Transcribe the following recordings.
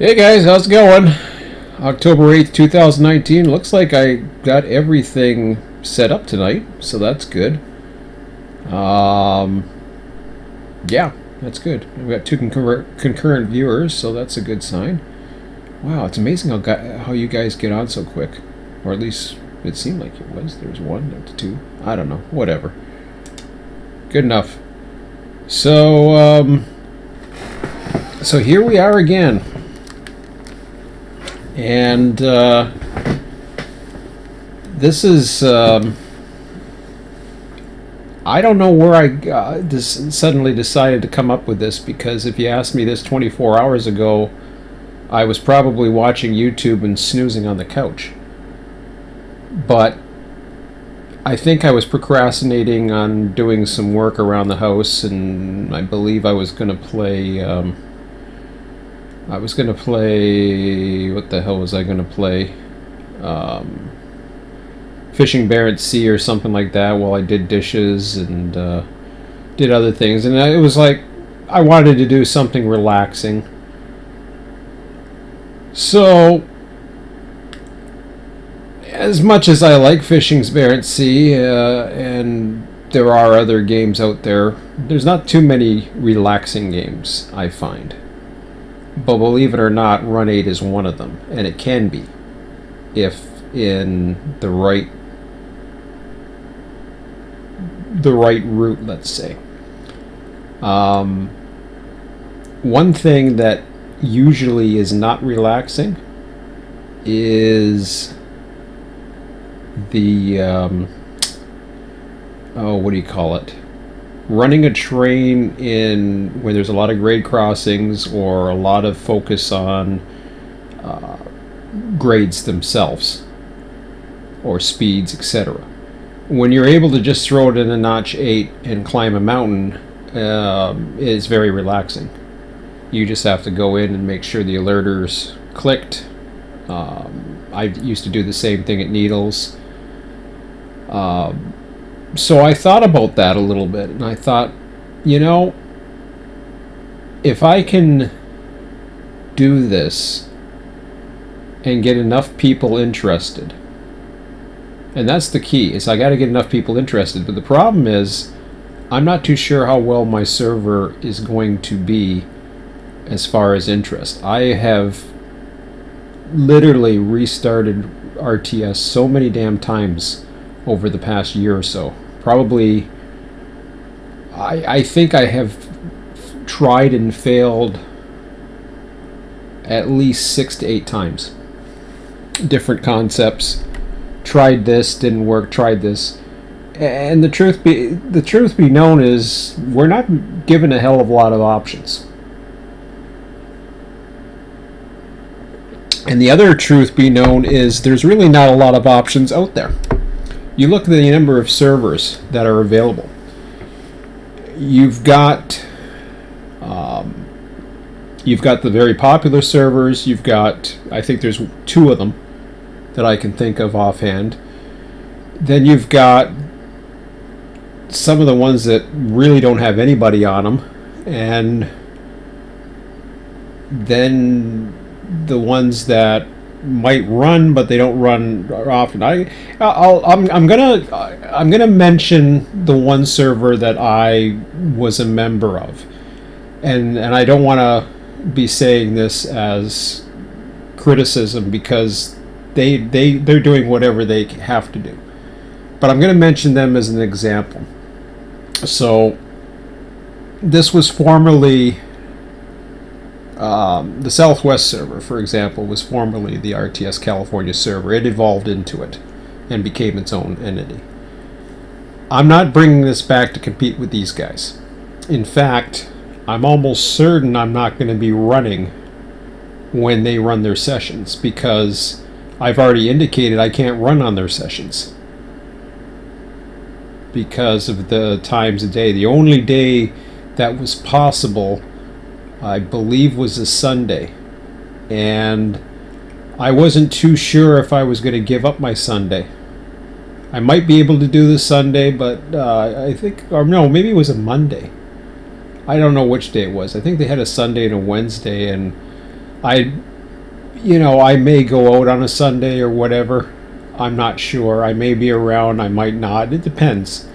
Hey guys, how's it going? October 8th, 2019. Looks like I got everything set up tonight, so that's good. Yeah, that's good. We've got two concurrent viewers, so that's a good sign. Wow, it's amazing how you guys get on so quick. Or at least it seemed like it was. There was one, up to two. I don't know. Whatever. Good enough. So, so here we are again. And this is I don't know where I suddenly decided to come up with this, because if you asked me this 24 hours ago, I was probably watching YouTube and snoozing on the couch. But I think I was procrastinating on doing some work around the house, and I believe I was going to play what the hell was I going to play? Fishing Barents Sea or something like that while I did dishes and did other things. And it was like I wanted to do something relaxing. So, as much as I like Fishing Barents Sea, and there are other games out there, there's not too many relaxing games, I find. But believe it or not, Run8 is one of them, and it can be, if in the right route, let's say. One thing that usually is not relaxing is the what do you call it? Running a train in where there's a lot of grade crossings or a lot of focus on grades themselves or speeds, etc. When you're able to just throw it in a notch 8 and climb a mountain, it's very relaxing. You just have to go in and make sure the alerters clicked. I used to do the same thing at Needles. So I thought about that a little bit, and I thought, you know, if I can do this and get enough people interested, and that's the key, is I got to get enough people interested. But the problem is, I'm not too sure how well my server is going to be as far as interest. I have literally restarted RTS so many damn times over the past year or so. Probably, I think I have tried and failed at least 6 to 8 times. Different concepts. Tried this, didn't work. Tried this, and the truth be known is we're not given a hell of a lot of options. And the other truth be known is there's really not a lot of options out there. You look at the number of servers that are available. You've got the very popular servers. You've got, I think there's 2 of them that I can think of offhand. Then you've got some of the ones that really don't have anybody on them, and then the ones that might run, but they don't run often. I'm gonna mention the one server that I was a member of, and I don't want to be saying this as criticism, because they're doing whatever they have to do, but I'm gonna mention them as an example. So this was formerly the Southwest server, for example, was formerly the RTS California server. It evolved into it and became its own entity. I'm not bringing this back to compete with these guys. In fact, I'm almost certain I'm not going to be running when they run their sessions, because I've already indicated I can't run on their sessions because of the times of day. The only day that was possible, I believe, was a Sunday, and I wasn't too sure if I was going to give up my Sunday. I might be able to do the Sunday, but I think, or no, maybe it was a Monday. I don't know which day it was. I think they had a Sunday and a Wednesday, and I you know, I may go out on a Sunday or whatever. I'm not sure. I may be around, I might not. It depends.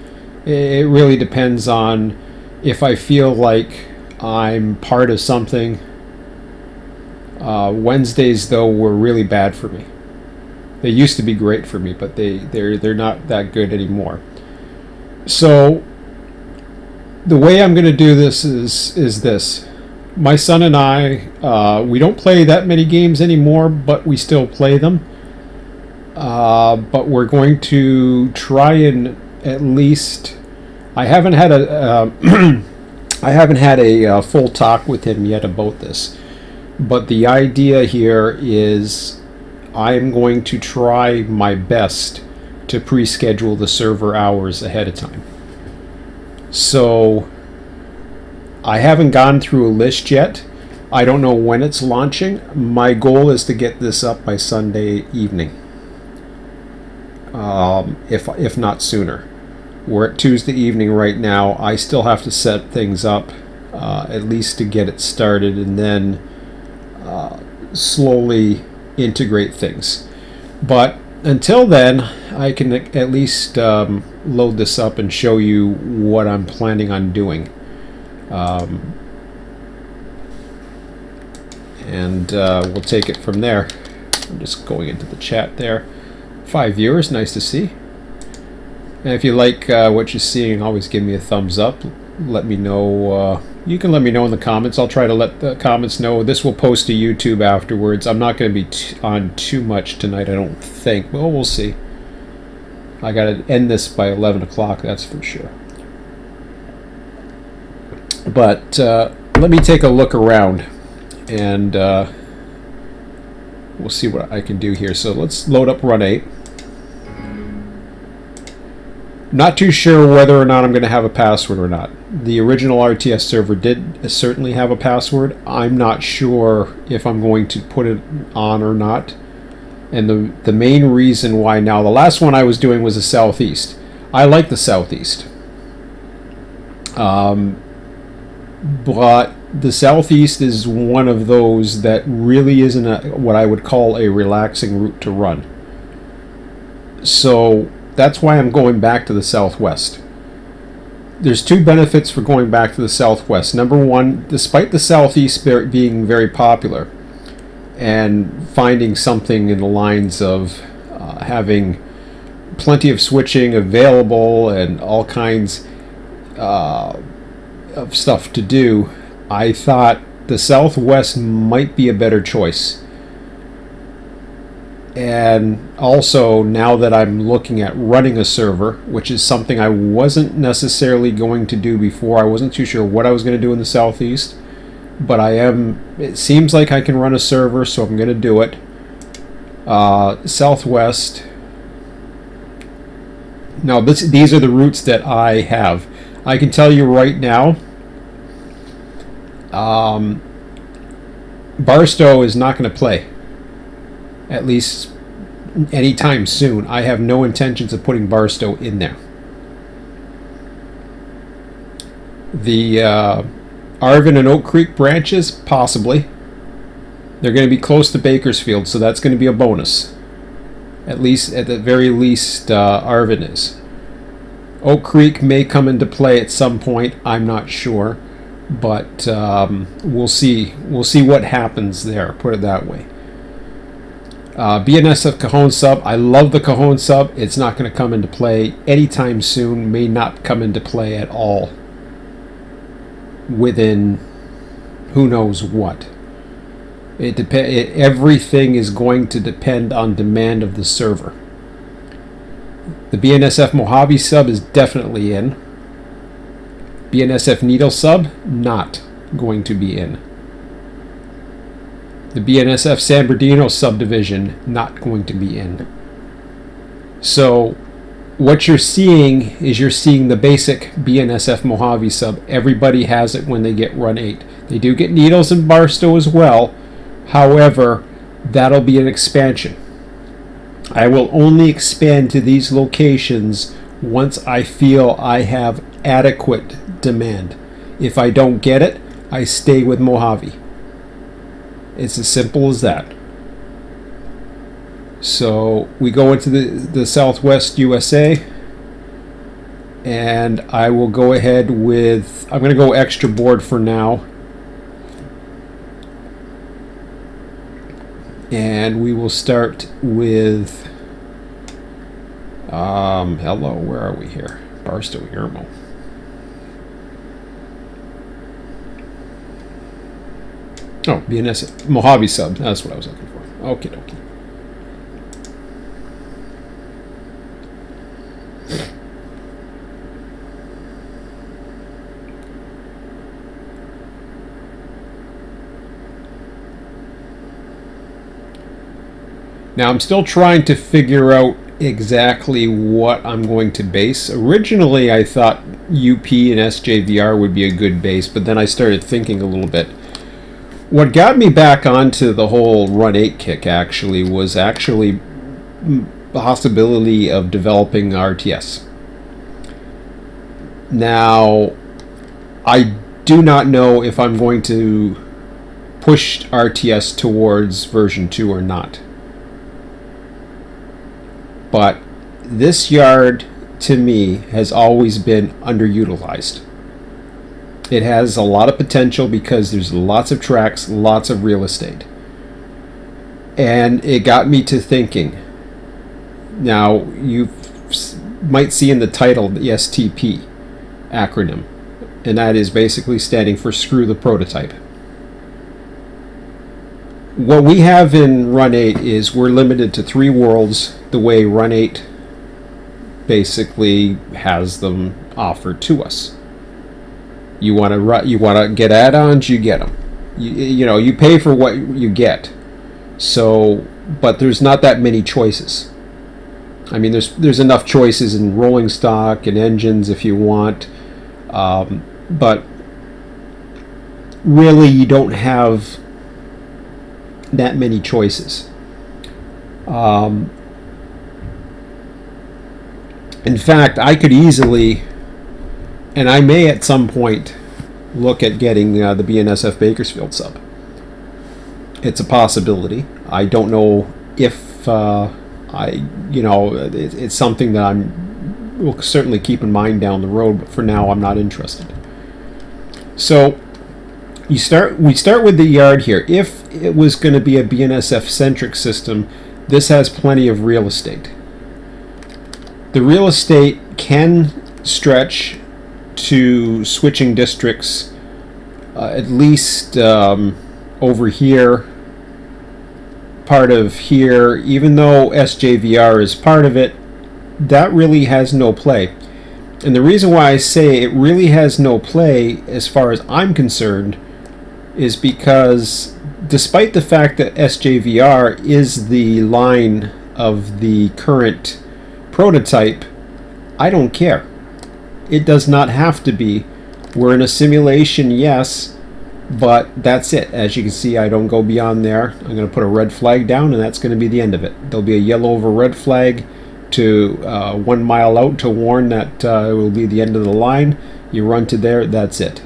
It really depends on if I feel like I'm part of something. Wednesdays, though, were really bad for me. They used to be great for me, but they're not that good anymore. So the way I'm going to do this is this. My son and I, we don't play that many games anymore, but we still play them. But we're going to try and at least. I haven't had a full talk with him yet about this, but the idea here is I'm going to try my best to pre-schedule the server hours ahead of time. So I haven't gone through a list yet. I don't know when it's launching. My goal is to get this up by Sunday evening, if not sooner. We're at Tuesday evening right now. I still have to set things up, at least to get it started, and then slowly integrate things. But until then, I can at least load this up and show you what I'm planning on doing. And we'll take it from there. I'm just going into the chat there. 5 viewers, nice to see. And if you like what you're seeing, always give me a thumbs up. Let me know. You can let me know in the comments. I'll try to let the comments know. This will post to YouTube afterwards. I'm not going to be on too much tonight, I don't think. Well, we'll see. I got to end this by 11 o'clock, that's for sure. But let me take a look around, and we'll see what I can do here. So let's load up Run8. Not too sure whether or not I'm going to have a password or not. The original RTS server did certainly have a password. I'm not sure if I'm going to put it on or not. And the main reason why now, the last one I was doing was the Southeast. I like the Southeast. But the Southeast is one of those that really isn't what I would call a relaxing route to run. So that's why I'm going back to the Southwest. There's two benefits for going back to the Southwest. Number one, despite the Southeast being very popular and finding something in the lines of having plenty of switching available and all kinds of stuff to do, I thought the Southwest might be a better choice. And also, now that I'm looking at running a server, which is something I wasn't necessarily going to do before, I wasn't too sure what I was going to do in the Southeast, but I am. It seems like I can run a server, so I'm going to do it. Southwest. Now, these are the routes that I have. I can tell you right now, Barstow is not going to play. At least anytime soon. I have no intentions of putting Barstow in there. The Arvin and Oak Creek branches, possibly. They're going to be close to Bakersfield, so that's going to be a bonus. At the very least, Arvin is. Oak Creek may come into play at some point. I'm not sure, but we'll see. We'll see what happens there. Put it that way. BNSF Cajon sub. I love the Cajon sub. It's not going to come into play anytime soon. May not come into play at all within who knows what. Everything is going to depend on demand of the server. The BNSF Mojave sub is definitely in. BNSF Needle sub, not going to be in. The BNSF San Bernardino subdivision, not going to be in. So what you're seeing is you're seeing the basic BNSF Mojave sub. Everybody has it when they get Run8. They do get Needles and Barstow as well. However, that'll be an expansion. I will only expand to these locations once I feel I have adequate demand. If I don't get it, I stay with Mojave. It's as simple as that. So we go into the Southwest USA, and I will go ahead with, I'm going to go extra board for now. And we will start with, hello, where are we here? Barstow, Yermo. Oh, BNS, Mojave sub, that's what I was looking for. Okay, okay. Now I'm still trying to figure out exactly what I'm going to base. Originally I thought UP and SJVR would be a good base, but then I started thinking a little bit. What got me back onto the whole Run8 kick actually was actually the possibility of developing RTS. Now, I do not know if I'm going to push RTS towards version 2 or not. But this yard, to me, has always been underutilized. It has a lot of potential because there's lots of tracks, lots of real estate. And it got me to thinking. Now, you might see in the title the STP acronym, and that is basically standing for Screw the Prototype. What we have in Run8 is we're limited to 3 worlds the way Run8 basically has them offered to us. You want to get add-ons, you get them. You know, you pay for what you get. So, but there's not that many choices. I mean, there's enough choices in rolling stock and engines if you want, but really you don't have that many choices. In fact, I could easily, and I may at some point, look at getting the BNSF Bakersfield sub. It's a possibility. I don't know if it's something that will certainly keep in mind down the road, but for now I'm not interested. So we start with the yard here. If it was going to be a BNSF centric system, this has plenty of real estate. The real estate can stretch to switching districts, at least over here, part of here. Even though SJVR is part of it, that really has no play. And the reason why I say it really has no play as far as I'm concerned is because despite the fact that SJVR is the line of the current prototype, I don't care. It does not have to be. We're in a simulation, yes, but that's it. As you can see, I don't go beyond there. I'm going to put a red flag down, and that's going to be the end of it. There'll be a yellow over red flag to 1 mile out to warn that it will be the end of the line. You run to there, that's it.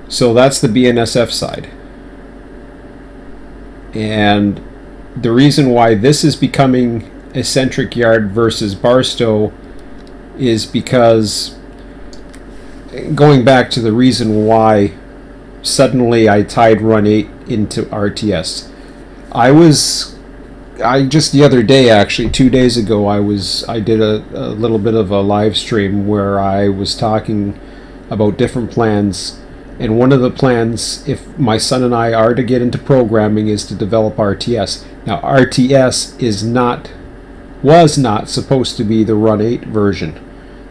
So that's the BNSF side. And the reason why this is becoming a centric yard versus Barstow is because, going back to the reason why suddenly I tied Run8 into RTS. I just the other day, actually 2 days ago, I did a little bit of a live stream where I was talking about different plans. And one of the plans, if my son and I are to get into programming, is to develop RTS. Now, RTS was not supposed to be the Run8 version.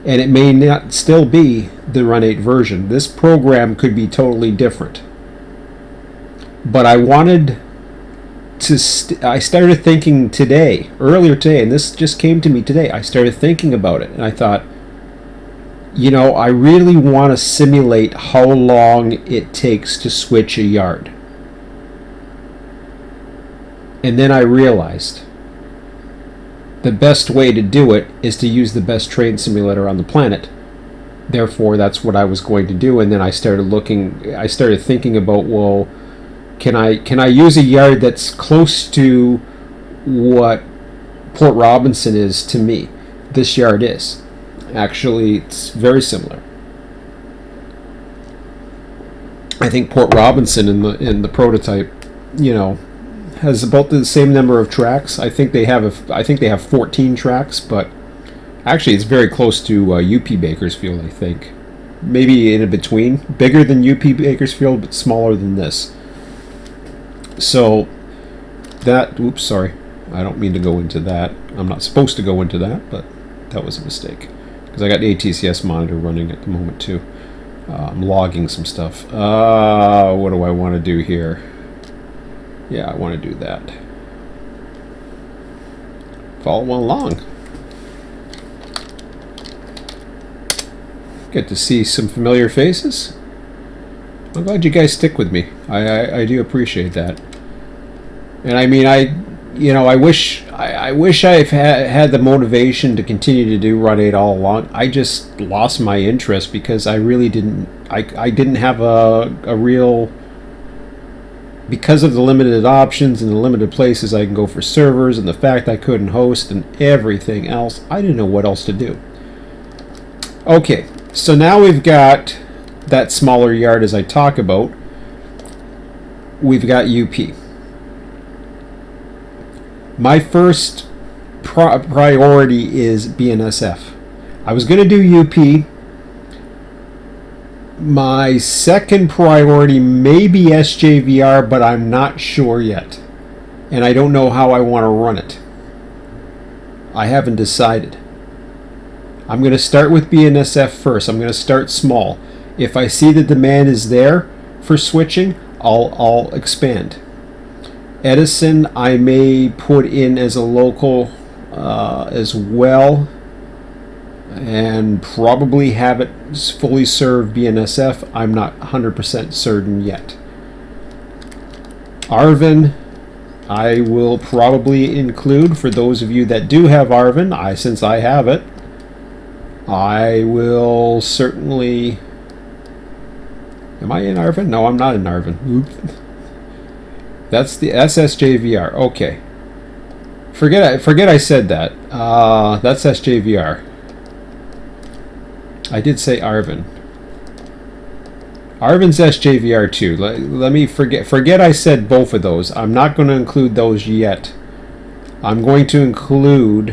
And it may not still be the Run8 version. This program could be totally different. But I wanted to, I started thinking earlier today, and this just came to me today. I started thinking about it, and I thought, you know, I really want to simulate how long it takes to switch a yard. And then I realized the best way to do it is to use the best train simulator on the planet. Therefore, that's what I was going to do. And then I started thinking about, well, Can I use a yard that's close to what Port Robinson is to me? This yard is. Actually, it's very similar. I think Port Robinson in the prototype, has about the same number of tracks. I think they have 14 tracks, but actually it's very close to UP Bakersfield. I think maybe in between, bigger than UP Bakersfield, but smaller than this. So that, oops, sorry, I don't mean to go into that. I'm not supposed to go into that, but that was a mistake because I got the ATCS monitor running at the moment too. I'm logging some stuff. What do I want to do here? Yeah, I want to do that. Follow along. Get to see some familiar faces. I'm glad you guys stick with me. I do appreciate that. And I mean, I wish I've had the motivation to continue to do Run8 all along. I just lost my interest because I really didn't. I didn't have a real, because of the limited options and the limited places I can go for servers and the fact I couldn't host and everything else. I didn't know what else to do. Okay, so now we've got that smaller yard as I talk about. We've got UP. My first priority is BNSF. I was going to do UP. My second priority may be SJVR, but I'm not sure yet. And I don't know how I want to run it. I haven't decided. I'm going to start with BNSF first. I'm going to start small. If I see the demand is there for switching, I'll expand. Edison I may put in as a local as well, and probably have it fully serve BNSF. I'm not 100% certain yet. Arvin I will probably include for those of you that do have Arvin. Since I have it, I will certainly. Am I in Arvin? No, I'm not in Arvin. Oops. That's the SSJVR. Okay. Forget I said that. That's SJVR. I did say Arvin. Arvin's SJVR too. Let me forget I said both of those. I'm not going to include those yet. I'm going to include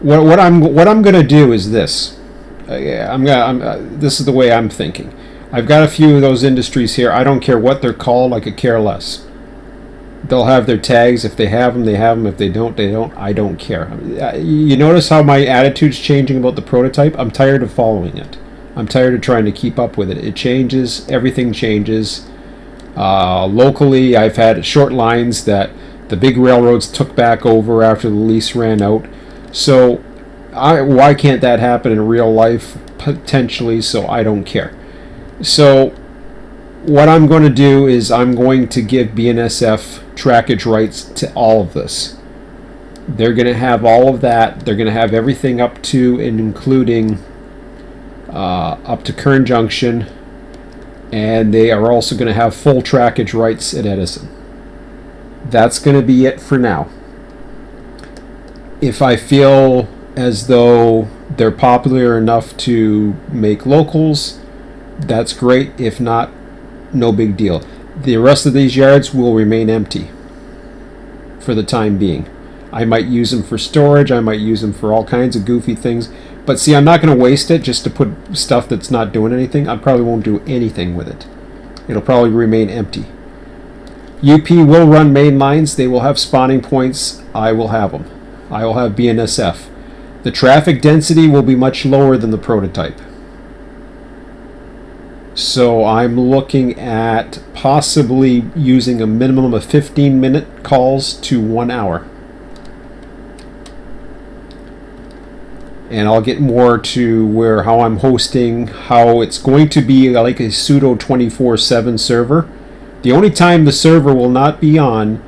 what I'm going to do is this. This is the way I'm thinking. I've got a few of those industries here. I don't care what they're called. I could care less. They'll have their tags. If they have them, they have them. If they don't, they don't. I don't care. You notice how my attitude's changing about the prototype? I'm tired of following it. I'm tired of trying to keep up with it. It changes. Everything changes. Locally, I've had short lines that the big railroads took back over after the lease ran out. So why can't that happen in real life? Potentially, so I don't care. So what I'm going to do is I'm going to give BNSF trackage rights to all of this. They're going to have all of that. They're going to have everything up to and including up to Kern Junction, and they are also going to have full trackage rights at Edison. That's going to be it for now. If I feel as though they're popular enough to make locals, that's great. If not, no big deal. The rest of these yards will remain empty for the time being. I might use them for storage. I might use them for all kinds of goofy things. But see, I'm not going to waste it just to put stuff that's not doing anything. I probably won't do anything with it. It'll probably remain empty. UP will run main lines. They will have spawning points. I will have them. I will have BNSF. The traffic density will be much lower than the prototype. So I'm looking at possibly using a minimum of 15-minute calls to 1 hour. And I'll get more to how I'm hosting, how it's going to be like a pseudo 24/7 server. The only time the server will not be on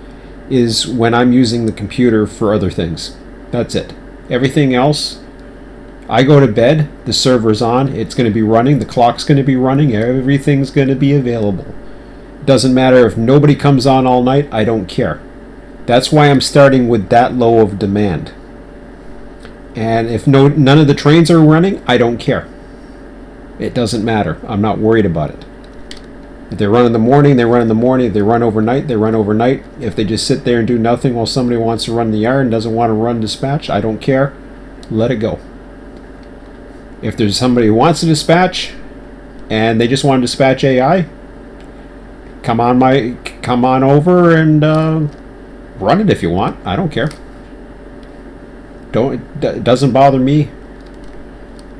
is when I'm using the computer for other things. That's it. Everything else, I go to bed, the server's on, it's going to be running, the clock's going to be running, everything's going to be available. Doesn't matter if nobody comes on all night, I don't care. That's why I'm starting with that low of demand. And if none of the trains are running, I don't care. It doesn't matter. I'm not worried about it. If they run in the morning, they run in the morning. If they run overnight, they run overnight. If they just sit there and do nothing while somebody wants to run the yard and doesn't want to run dispatch, I don't care. Let it go. If there's somebody who wants to dispatch and they just want to dispatch AI, come on over and run it if you want. I don't care. It doesn't bother me.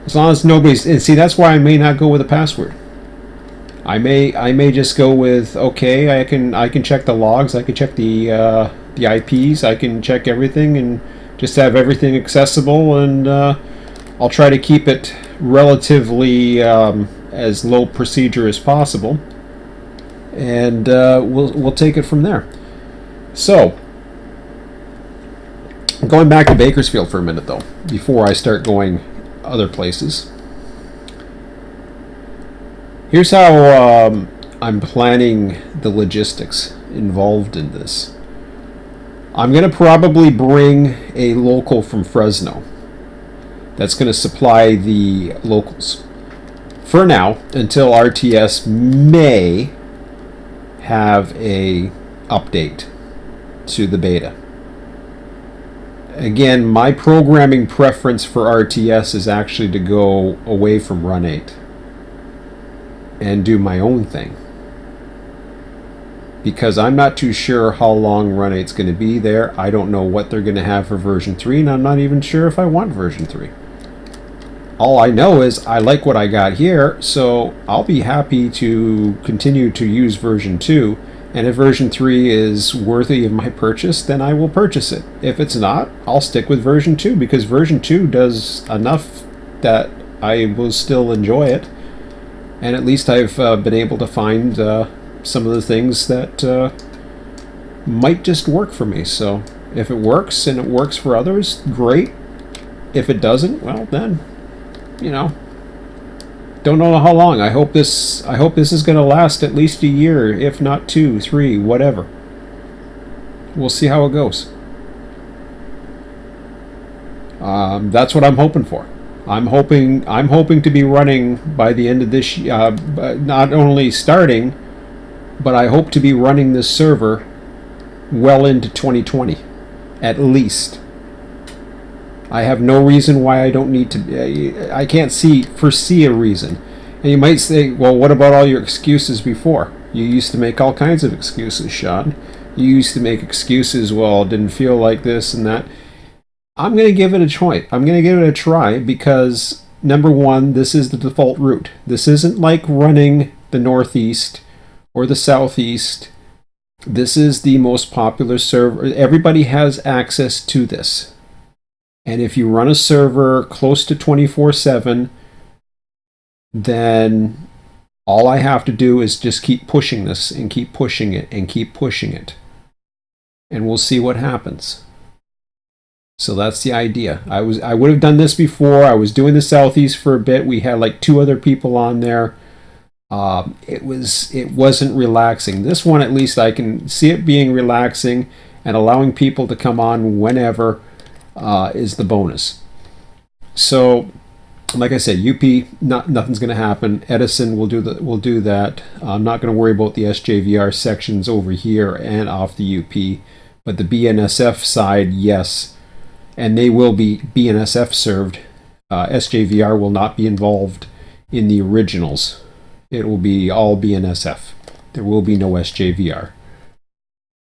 As long as nobody's, and see, that's why I may not go with a password. I may just go with, okay, I can check the logs, I can check the IPs, I can check everything and just have everything accessible, and I'll try to keep it relatively as low procedure as possible, and we'll take it from there. So, going back to Bakersfield for a minute though, before I start going other places. Here's how I'm planning the logistics involved in this. I'm going to probably bring a local from Fresno that's going to supply the locals for now until RTS may have a update to the beta. Again, my programming preference for RTS is actually to go away from Run8 and do my own thing, because I'm not too sure how long Run8's going to be there. I don't know what they're going to have for version 3, and I'm not even sure if I want version 3. All I know is I like what I got here, so I'll be happy to continue to use version 2, and if version 3 is worthy of my purchase, then I will purchase it. If it's not, I'll stick with version 2, because version 2 does enough that I will still enjoy it. And at least I've been able to find some of the things that might just work for me. So if it works and it works for others, great. If it doesn't, well then, don't know how long. I hope this is going to last at least a year, if not 2, 3, whatever. We'll see how it goes. That's what I'm hoping for. I'm hoping to be running by the end of this year, not only starting, but I hope to be running this server well into 2020, at least. I have no reason why I don't need to. I can't foresee a reason. And you might say, well, what about all your excuses before? You used to make all kinds of excuses, Sean. You used to make excuses, well, didn't feel like this and that. I'm going to give it a try. I'm going to give it a try because, number one, this is the default route. This isn't like running the Northeast or the Southeast. This is the most popular server. Everybody has access to this. And if you run a server close to 24/7, then all I have to do is just keep pushing this and keep pushing it and keep pushing it. And we'll see what happens. So that's the idea. I would have done this before. I was doing the Southeast for a bit. We had like 2 other people on there. It wasn't relaxing. This one, at least, I can see it being relaxing, and allowing people to come on whenever is the bonus. So, like I said, UP, nothing's going to happen. Edison will do that. I'm not going to worry about the SJVR sections over here and off the UP, but the BNSF side, yes. And they will be BNSF served. SJVR will not be involved in the originals. It will be all BNSF. There will be no SJVR.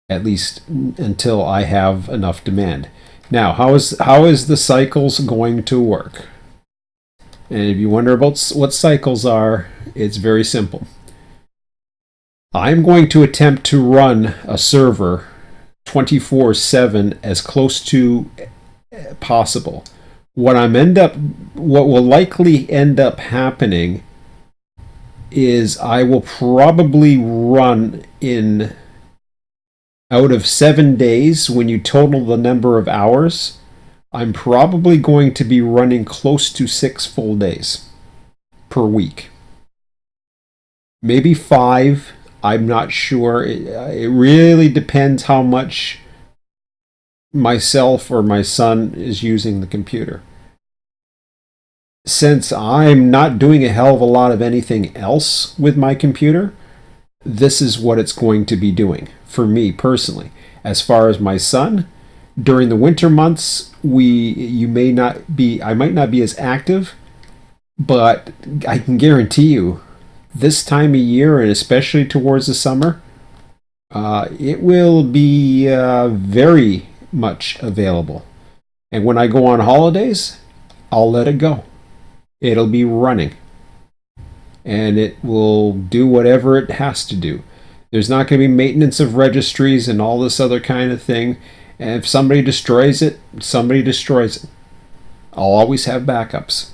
At least until I have enough demand. Now, how is the cycles going to work? And if you wonder about what cycles are, it's very simple. I'm going to attempt to run a server 24/7 as close to possible. What will likely end up happening is I will probably run in, out of 7 days, when you total the number of hours, I'm probably going to be running close to 6 full days per week. Maybe 5. I'm not sure. It really depends how much myself or my son is using the computer. Since I'm not doing a hell of a lot of anything else with my computer, this is what it's going to be doing for me personally. As far as my son, during the winter months, I might not be as active, but I can guarantee you, this time of year, and especially towards the summer, it will be very much available. And when I go on holidays, I'll let it go. It'll be running. And it will do whatever it has to do. There's not going to be maintenance of registries and all this other kind of thing. And if somebody destroys it, somebody destroys it. I'll always have backups.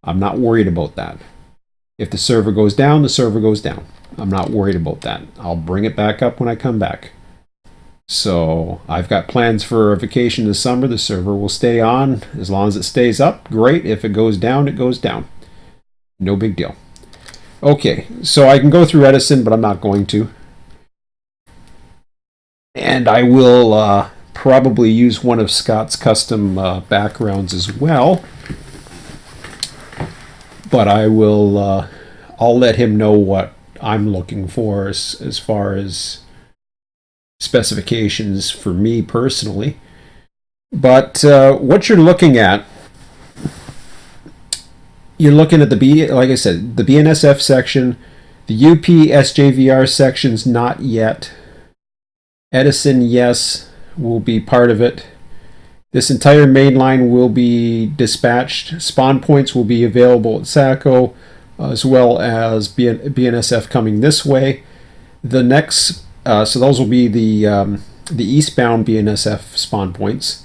I'm not worried about that. If the server goes down, the server goes down. I'm not worried about that. I'll bring it back up when I come back. So I've got plans for a vacation this summer. The server will stay on as long as it stays up. Great. If it goes down, it goes down. No big deal. Okay, so I can go through Edison, but I'm not going to. And I will probably use one of Scott's custom backgrounds as well. But I'll let him know what I'm looking for as far as specifications for me personally. But what you're looking at, you're looking at like I said, the BNSF section, the UP SJVR sections, not yet. Edison, yes, will be part of it. This entire main line will be dispatched. Spawn points will be available at SACO, as well as BNSF coming this way. The next, so those will be the eastbound BNSF spawn points.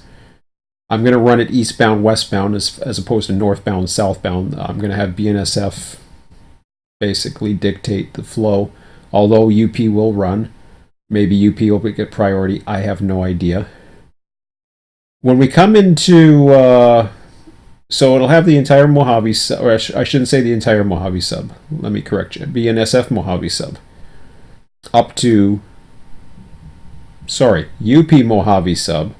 I'm going to run it eastbound, westbound, as opposed to northbound, southbound. I'm going to have BNSF basically dictate the flow, although UP will run. Maybe UP will get priority. I have no idea. When we come into, so it'll have the entire Mojave sub, or I shouldn't say the entire Mojave sub. Let me correct you. BNSF Mojave sub. Up to, UP Mojave sub.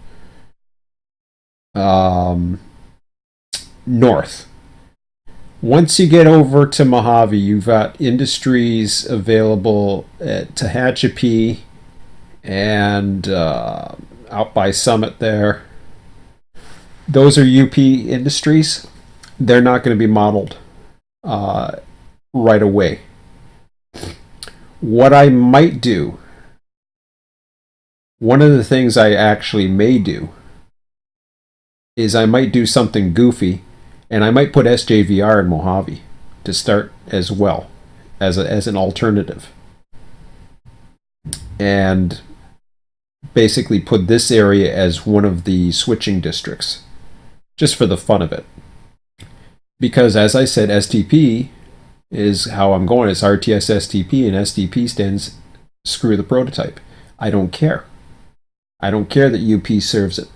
North. Once you get over to Mojave, you've got industries available at Tehachapi and out by Summit there. Those are UP industries. They're not going to be modeled right away. What I might do, one of the things I actually may do, is I might do something goofy, and I might put SJVR in Mojave to start as well, as an alternative. And basically put this area as one of the switching districts, just for the fun of it. Because as I said, STP is how I'm going. It's RTS STP, and STP stands screw the prototype. I don't care. I don't care that UP serves it.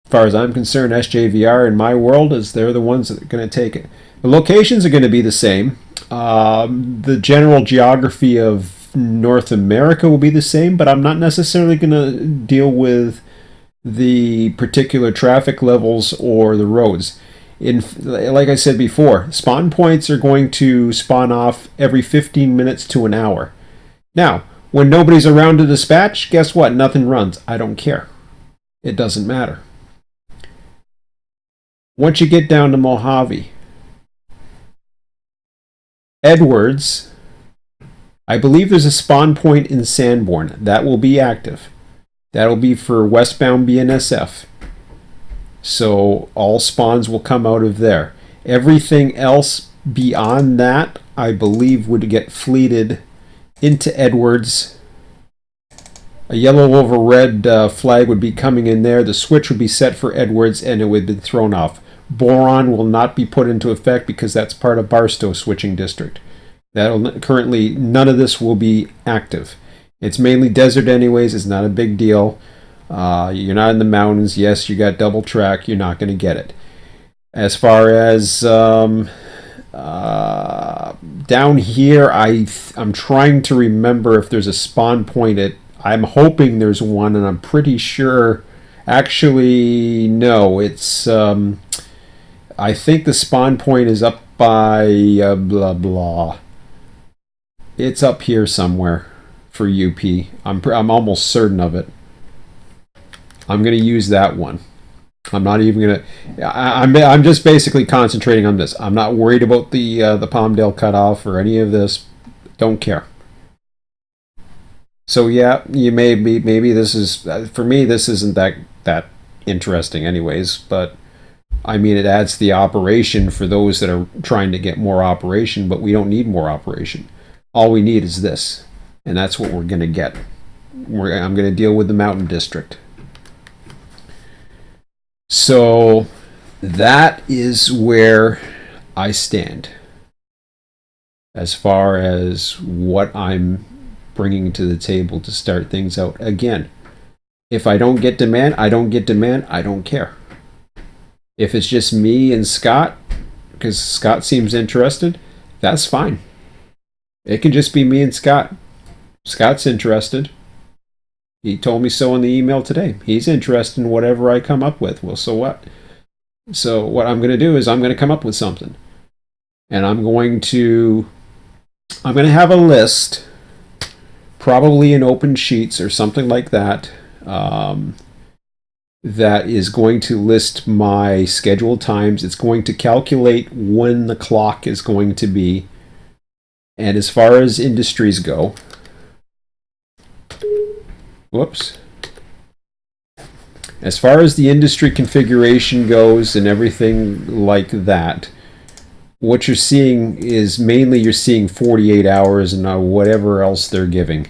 As far as I'm concerned, SJVR in my world is they're the ones that are going to take it. The locations are going to be the same. The general geography of North America will be the same, but I'm not necessarily going to deal with the particular traffic levels or the roads. Like I said before, spawn points are going to spawn off every 15 minutes to an hour. Now, when nobody's around to dispatch, guess what? Nothing runs. I don't care. It doesn't matter. Once you get down to Mojave, Edwards, I believe there's a spawn point in Sanborn. That will be active. That'll be for westbound BNSF. So all spawns will come out of there. Everything else beyond that, I believe, would get fleeted into Edwards. A yellow over red flag would be coming in there. The switch would be set for Edwards, and it would be thrown off. Boron will not be put into effect because that's part of Barstow switching district. Currently, none of this will be active. It's mainly desert anyways. It's not a big deal. You're not in the mountains. Yes, you got double track. You're not going to get it. As far as Down here, I'm trying to remember if there's a spawn point at. I'm hoping there's one, and I'm pretty sure. Actually, no. It's. I think the spawn point is up by blah blah. It's up here somewhere for UP. I'm almost certain of it. I'm gonna use that one. I'm not even gonna. I'm just basically concentrating on this. I'm not worried about the Palmdale cutoff or any of this. Don't care. So yeah, you maybe this is for me. This isn't that interesting, anyways. But I mean, it adds the operation for those that are trying to get more operation. But we don't need more operation. All we need is this, and that's what we're gonna get. I'm gonna deal with the Mountain District. So that is where I stand as far as what I'm bringing to the table to start things out. Again, if I don't get demand, I don't get demand. I don't care. If it's just me and Scott, because Scott seems interested, that's fine. It can just be me and Scott. Scott's interested. He told me so in the email today. He's interested in whatever I come up with. Well, so what? So what I'm going to do is I'm going to come up with something. And I'm going to have a list, probably in Open Sheets or something like that, that is going to list my scheduled times. It's going to calculate when the clock is going to be. And as far as industries go, whoops. As far as the industry configuration goes and everything like that, what you're seeing is mainly you're seeing 48 hours and whatever else they're giving.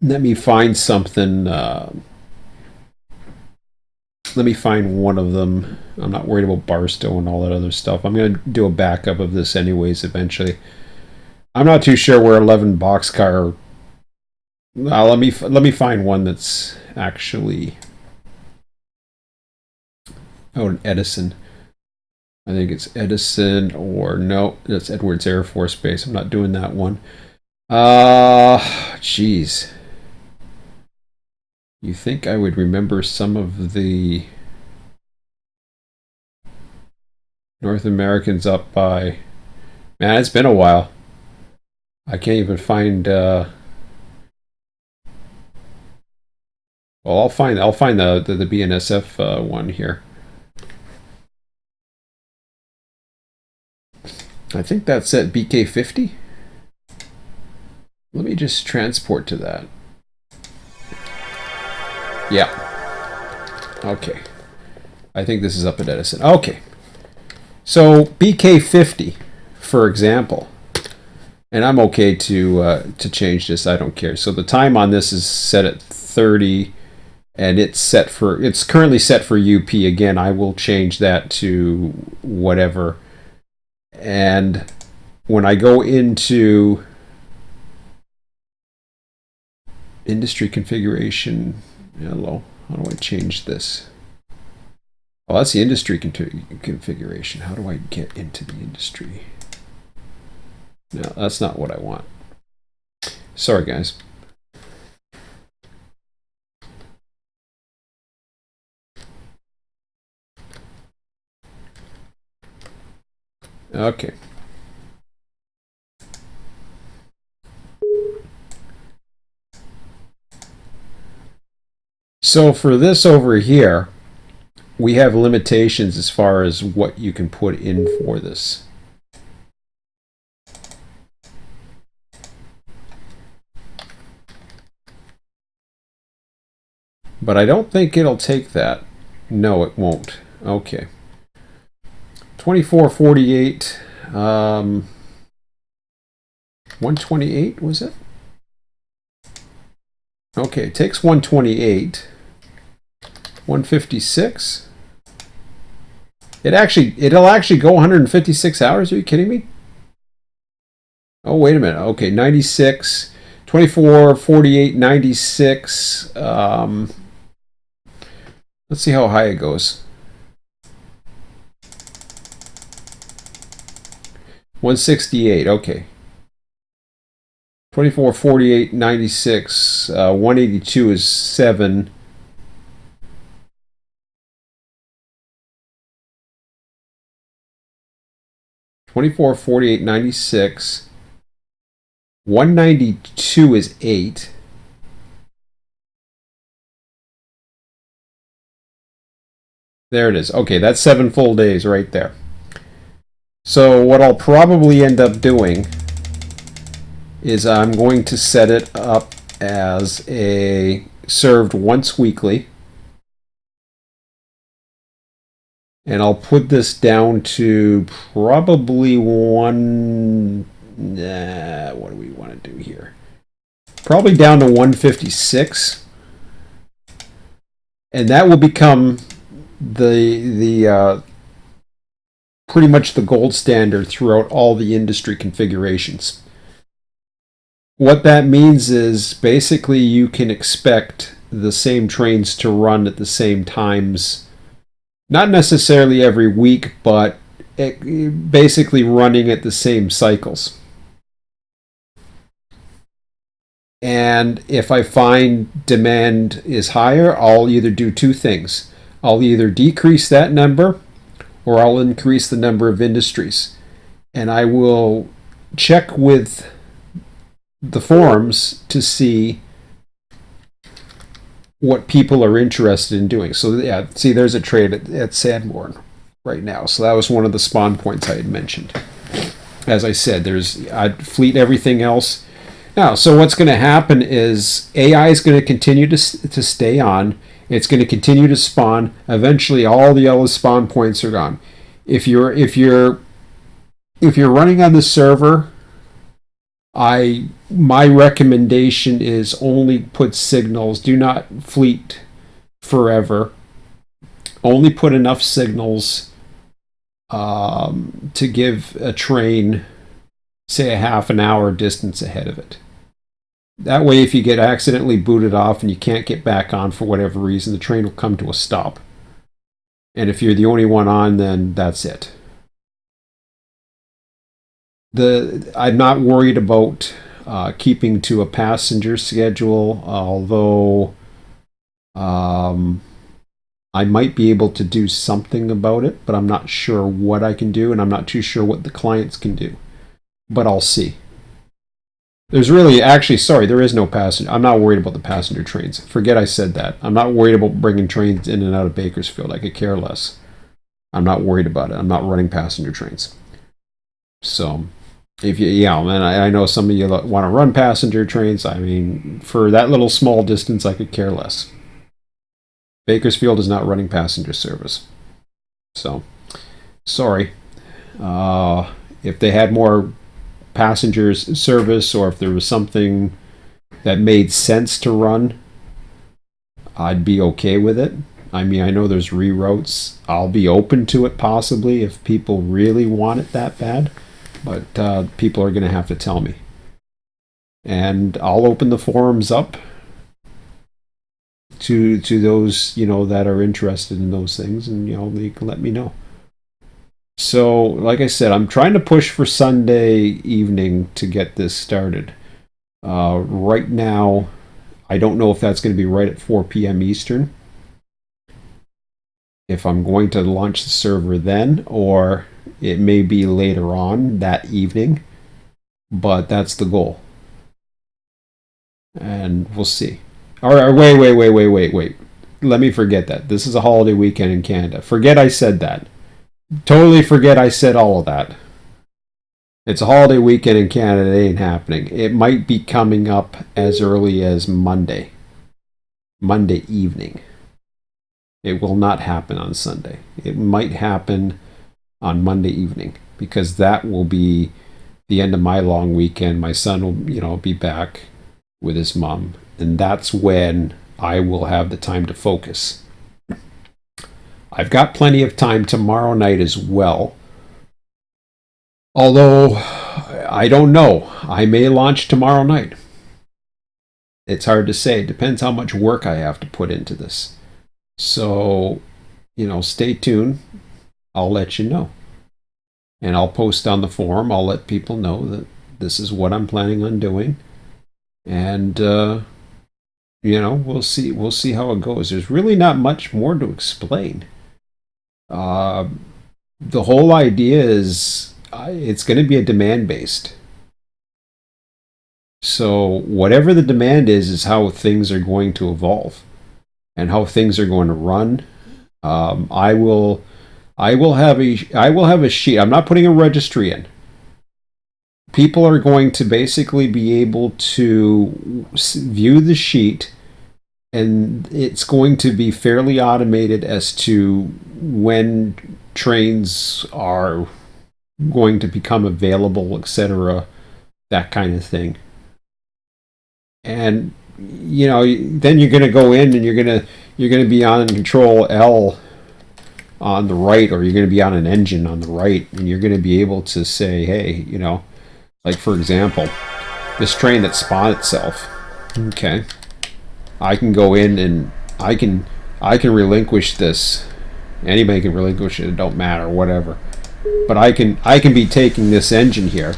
Let me find something. Let me find one of them. I'm not worried about Barstow and all that other stuff. I'm going to do a backup of this anyways eventually. I'm not too sure where 11 Boxcar. Let me find one that's actually in Edison. I think it's Edison or no, that's Edwards Air Force Base. I'm not doing that one. Jeez. You think I would remember some of the North Americans up by? Man, it's been a while. I can't even find. Well, I'll find the BNSF one here. I think that's at BK50. Let me just transport to that. Yeah. Okay. I think this is up at Edison. Okay. So BK50, for example. And I'm okay to change this. I don't care. So the time on this is set at 30, and it's currently set for UP. Again, I will change that to whatever. And when I go into industry configuration, hello, how do I change this? Oh, that's the industry configuration. How do I get into the industry? No, that's not what I want. Sorry, guys. Okay. So for this over here, we have limitations as far as what you can put in for this. But I don't think it'll take that. No, it won't. Okay. 2448. 128 was it? Okay, it takes 128. 156. It'll actually go 156 hours. Are you kidding me? Oh, wait a minute. Okay, 96, 24, 48, 96. Let's see how high it goes. 168, okay. 24, 48, 96, 182 is 7. $24, 48, 96. 192 is 8. There it is. Okay, that's 7 full days right there. So what I'll probably end up doing is I'm going to set it up as a served once weekly. And I'll put this down to probably one... what do we want to do here? Probably down to 156. And that will become the pretty much the gold standard throughout all the industry configurations. What that means is basically you can expect the same trains to run at the same times, not necessarily every week, but basically running at the same cycles. And if I find demand is higher, I'll either do two things. I'll either decrease that number or I'll increase the number of industries. And I will check with the forums to see what people are interested in doing. So yeah, see, there's a trade at Sanborn right now. So that was one of the spawn points I had mentioned. As I said, I'd fleet everything else. Now, so what's going to happen is AI is going to continue to stay on. It's going to continue to spawn. Eventually, all the other spawn points are gone. If you're running on the server, my recommendation is only put signals. Do not fleet forever. Only put enough signals to give a train, say, a half an hour distance ahead of it. That way, if you get accidentally booted off and you can't get back on for whatever reason, the train will come to a stop. And if you're the only one on, then that's it. I'm not worried about keeping to a passenger schedule, although I might be able to do something about it, but I'm not sure what I can do, and I'm not too sure what the clients can do. But I'll see. There's really, actually, sorry, there is no passenger. I'm not worried about the passenger trains. Forget I said that. I'm not worried about bringing trains in and out of Bakersfield. I could care less. I'm not worried about it. I'm not running passenger trains. So, I know some of you want to run passenger trains. I mean, for that little small distance, I could care less. Bakersfield is not running passenger service. So, sorry. If they had more passengers service, or if there was something that made sense to run, I'd be okay with it. I mean, I know there's reroutes. I'll be open to it possibly if people really want it that bad, but people are going to have to tell me. And I'll open the forums up to those, that are interested in those things, and they can let me know. So, like I said, I'm trying to push for Sunday evening to get this started. Right now, I don't know if that's going to be right at 4 p.m. Eastern. If I'm going to launch the server then, or it may be later on that evening. But that's the goal. And we'll see. Alright, wait. Let me forget that. This is a holiday weekend in Canada. Forget I said that. Totally forget I said all of that. It's a holiday weekend in Canada. It ain't happening. It might be coming up as early as Monday evening. It will not happen on Sunday. It might happen on Monday evening, because that will be the end of my long weekend. My son will, be back with his mom, and that's when I will have the time to focus. I've got plenty of time tomorrow night as well. Although, I don't know. I may launch tomorrow night. It's hard to say. It depends how much work I have to put into this. So, stay tuned. I'll let you know. and I'll post on the forum. I'll let people know that this is what I'm planning on doing, and you know, we'll see how it goes. There's really not much more to explain. The whole idea is it's going to be a demand based. So whatever the demand is how things are going to evolve, and how things are going to run. I will have a sheet. I'm not putting a registry in. People are going to basically be able to view the sheet, and it's going to be fairly automated as to when trains are going to become available, etc., that kind of thing. And you know, then you're going to go in and you're going to be on Control L on the right, or you're going to be on an engine on the right, and you're going to be able to say, hey, you know, like for example, this train that spawned itself. Okay, I can go in and I can relinquish this. Anybody can relinquish it. It don't matter, whatever. But I can be taking this engine here.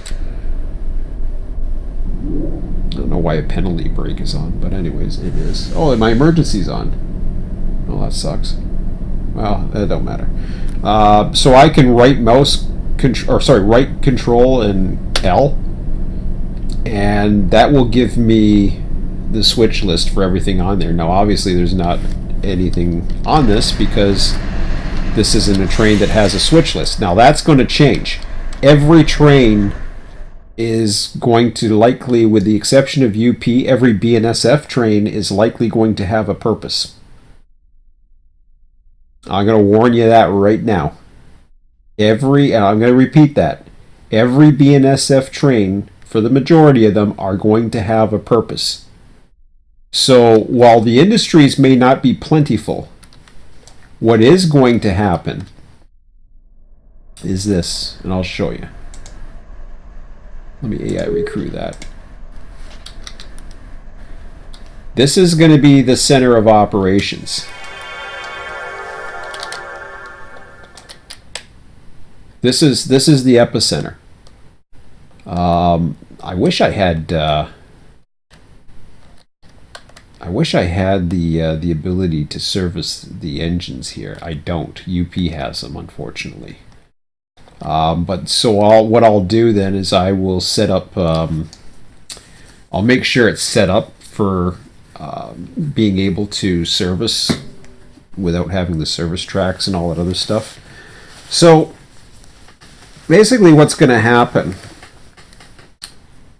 I don't know why a penalty brake is on, but anyways, it is. Oh, and my emergency's on. Oh, that sucks. Well, that don't matter. So I can right control and L, and that will give me the switch list for everything on there. Now, obviously, there's not anything on this because this isn't a train that has a switch list. Now, that's going to change. Every train is going to likely, with the exception of UP, every BNSF train is likely going to have a purpose. I'm going to warn you that right now. And I'm going to repeat that. Every BNSF train, for the majority of them, are going to have a purpose. So while the industries may not be plentiful, what is going to happen is this, and I'll show you. Let me AI recrew that. This is going to be the center of operations. This is the epicenter. I wish I had the ability to service the engines here. I don't. UP has them, unfortunately. But so what I'll do then is I will set up. I'll make sure it's set up for being able to service without having the service tracks and all that other stuff. So basically, what's going to happen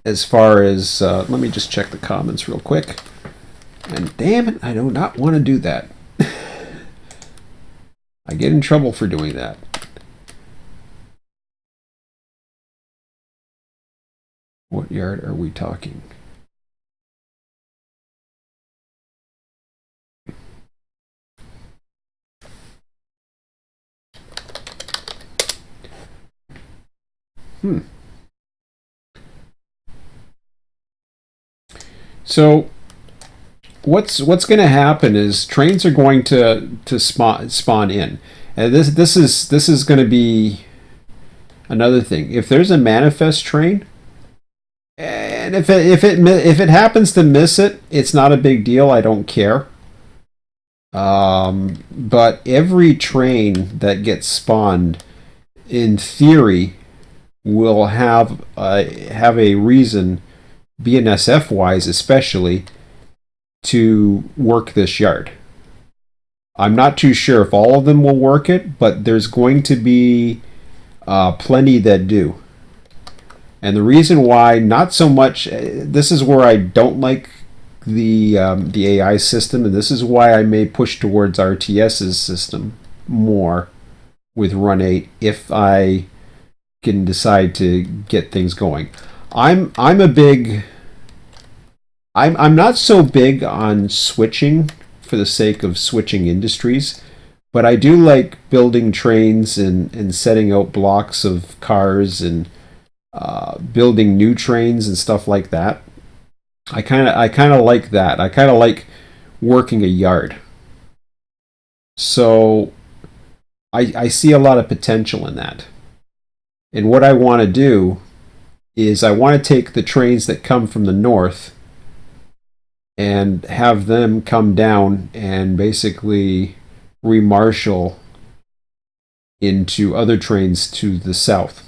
as far as let me just check the comments real quick. And damn it, I do not want to do that. I get in trouble for doing that. What yard are we talking? So what's going to happen is trains are going to spawn in, and this is going to be another thing. If there's a manifest train, and if it happens to miss it, it's not a big deal. I don't care. But every train that gets spawned, in theory, will have a reason, BNSF wise especially, to work this yard. I'm not too sure if all of them will work it, but there's going to be plenty that do. And the reason why, not so much, this is where I don't like the AI system, and this is why I may push towards RTS's system more with Run8 if I can decide to get things going. I'm not so big on switching for the sake of switching industries, but I do like building trains and setting out blocks of cars and building new trains and stuff like that. I kind of like that. I kind of like working a yard. So I see a lot of potential in that. And what I want to do is I want to take the trains that come from the north and have them come down and basically remarshal into other trains to the south.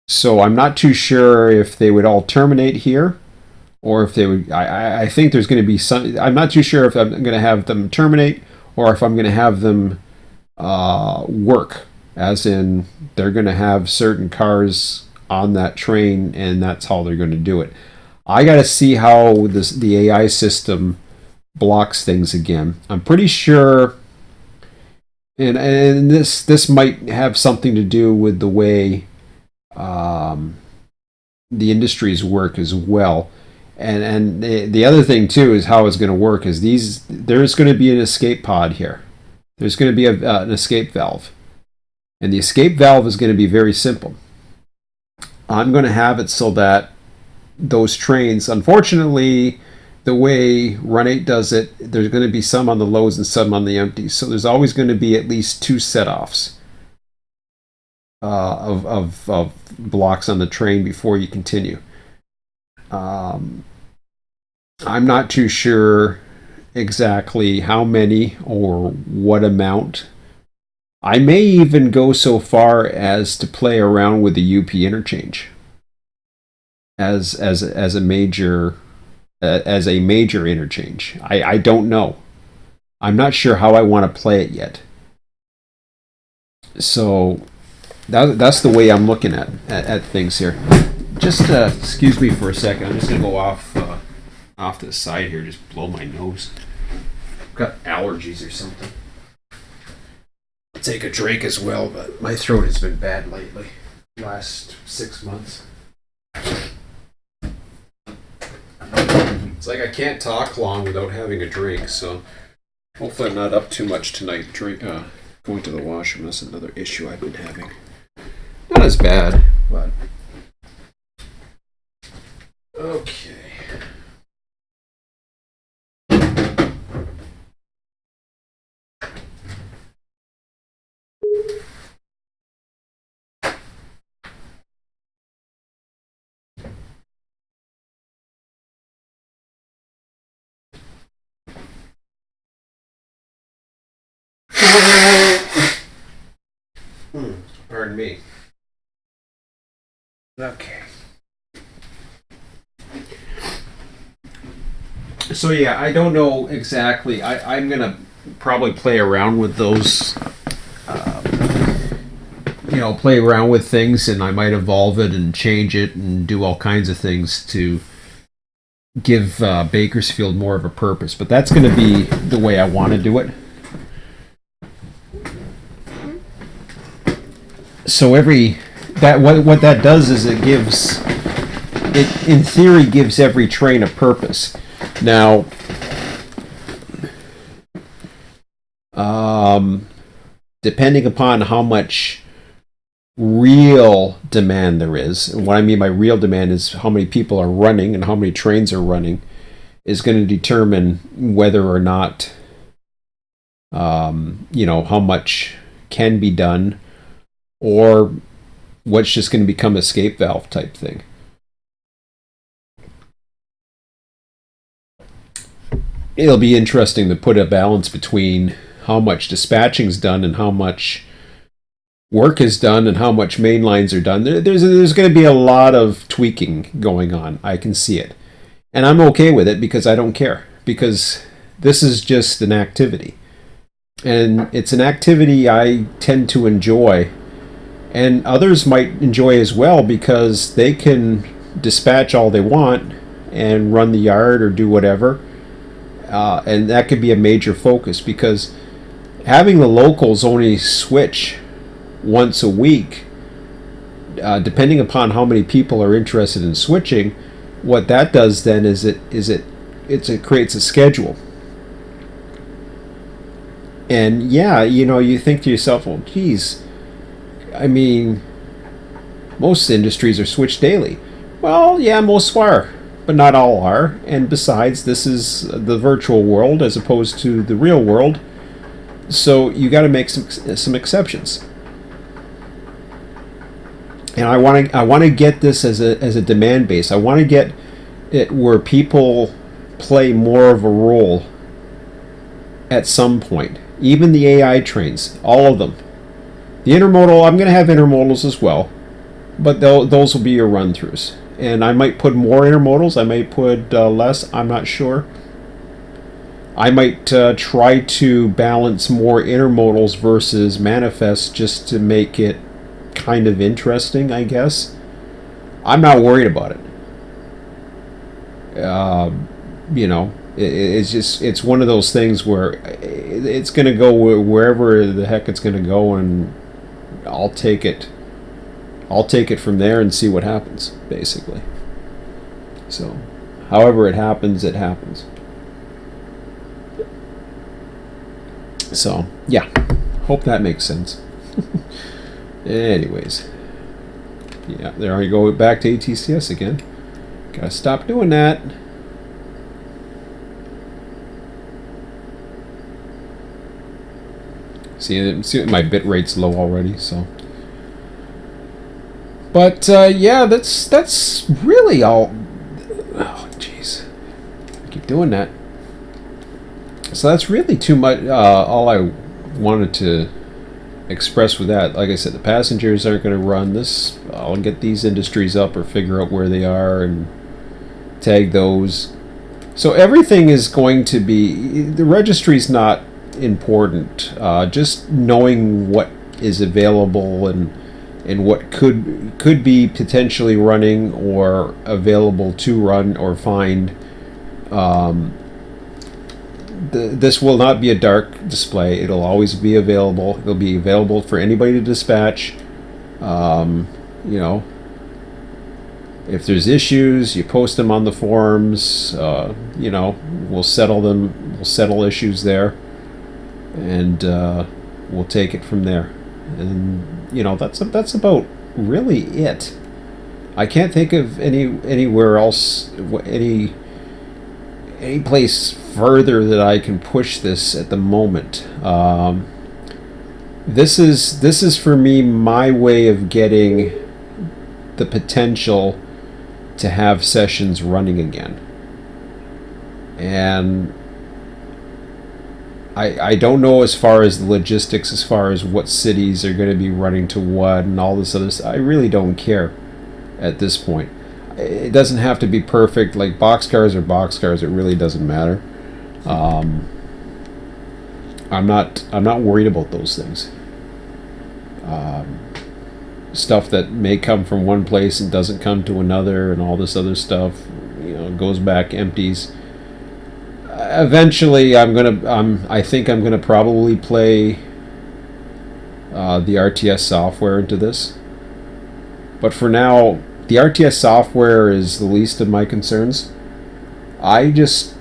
So I'm not too sure if they would all terminate here, or if they would. I think there's going to be some. I'm not too sure if I'm going to have them terminate, or if I'm going to have them work, as in they're going to have certain cars on that train, and that's how they're going to do it. I got to see how the AI system blocks things again. I'm pretty sure, and this might have something to do with the way the industries work as well. And the other thing too is how it's going to work is there's going to be an escape pod here. There's going to be an escape valve. And the escape valve is going to be very simple. I'm going to have it so that those trains, unfortunately, the way Run8 does it, there's going to be some on the lows and some on the empties. So there's always going to be at least 2 set-offs of blocks on the train before you continue. I'm not too sure exactly how many or what amount. I may even go so far as to play around with the UP interchange as a major interchange. I don't know. I'm not sure how I want to play it yet. So that's the way I'm looking at things here. Just excuse me for a second. I'm just gonna go off to the side here. Just blow my nose. I've got allergies or something. I'll take a drink as well, but my throat has been bad lately. Last 6 months. It's like I can't talk long without having a drink. So hopefully I'm not up too much tonight. Going to the washroom. That's another issue I've been having. Not as bad, but. Okay. Pardon me. Okay. So yeah, I don't know exactly. I'm gonna probably play around with those. Play around with things, and I might evolve it and change it and do all kinds of things to give Bakersfield more of a purpose. But that's going to be the way I want to do it. So what that does is it in theory gives every train a purpose. Now, depending upon how much real demand there is, and what I mean by real demand is how many people are running and how many trains are running, is going to determine whether or not, how much can be done, or what's just going to become a escape valve type thing. It'll be interesting to put a balance between how much dispatching is done and how much work is done and how much main lines are done. There's going to be a lot of tweaking going on. I can see it. And I'm okay with it because I don't care. Because this is just an activity. And it's an activity I tend to enjoy. And others might enjoy as well because they can dispatch all they want and run the yard or do whatever. And that could be a major focus because having the locals only switch once a week, depending upon how many people are interested in switching, what that does then is it creates a schedule. And yeah, you think to yourself, well, geez, I mean, most industries are switched daily. Well, yeah, most are, but not all are. And besides, this is the virtual world as opposed to the real world. So you got to make some exceptions. And I want to get this as a demand base. I want to get it where people play more of a role at some point. Even the AI trains, all of them. The intermodal, I'm going to have intermodals as well, but those will be your run-throughs. And I might put more intermodals, I might put less, I'm not sure. I might try to balance more intermodals versus manifests just to make it kind of interesting, I guess. I'm not worried about it. It's one of those things where it's going to go wherever the heck it's going to go, and I'll take it from there and see what happens, basically. So, however it happens, it happens. So, yeah, hope that makes sense. Anyways, yeah, there I go, back to ATCS again. Gotta stop doing that. See, my bit rate's low already, so. But yeah, that's really all. Oh, jeez, I keep doing that. So that's really too much. All I wanted to express with that. Like I said, the passengers aren't going to run this. I'll get these industries up or figure out where they are and tag those. So everything is going to be, the registry's not important. Just knowing what is available and what could be potentially running or available to run or find. This will not be a dark display. It'll always be available. It'll be available for anybody to dispatch. If there's issues, you post them on the forums. We'll settle them. We'll settle issues there, and we'll take it from there. And that's about really it. I can't think of anywhere else, any place further that I can push this at the moment. This is for me my way of getting the potential to have sessions running again. And I don't know as far as the logistics, as far as what cities are going to be running to what and all this other stuff. I really don't care at this point. It doesn't have to be perfect. Like, boxcars are boxcars. It really doesn't matter. I'm not worried about those things. Stuff that may come from one place and doesn't come to another, and all this other stuff, goes back, empties. Eventually, I think I'm gonna probably play the RTS software into this. But for now, the RTS software is the least of my concerns. This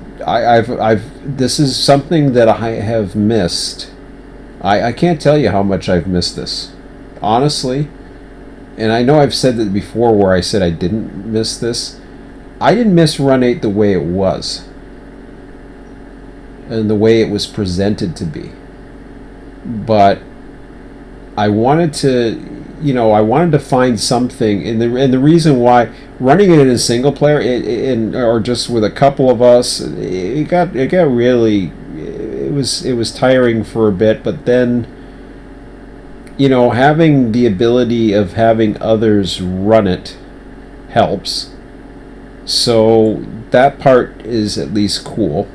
is something that I have missed. I can't tell you how much I've missed this, honestly. And I know I've said that before, where I said I didn't miss this. I didn't miss Run8 the way it was, and the way it was presented to be. But I wanted to find something, and the reason why running it in a single player, or just with a couple of us, it got really, it was tiring for a bit. But then, having the ability of having others run it helps. So that part is at least cool.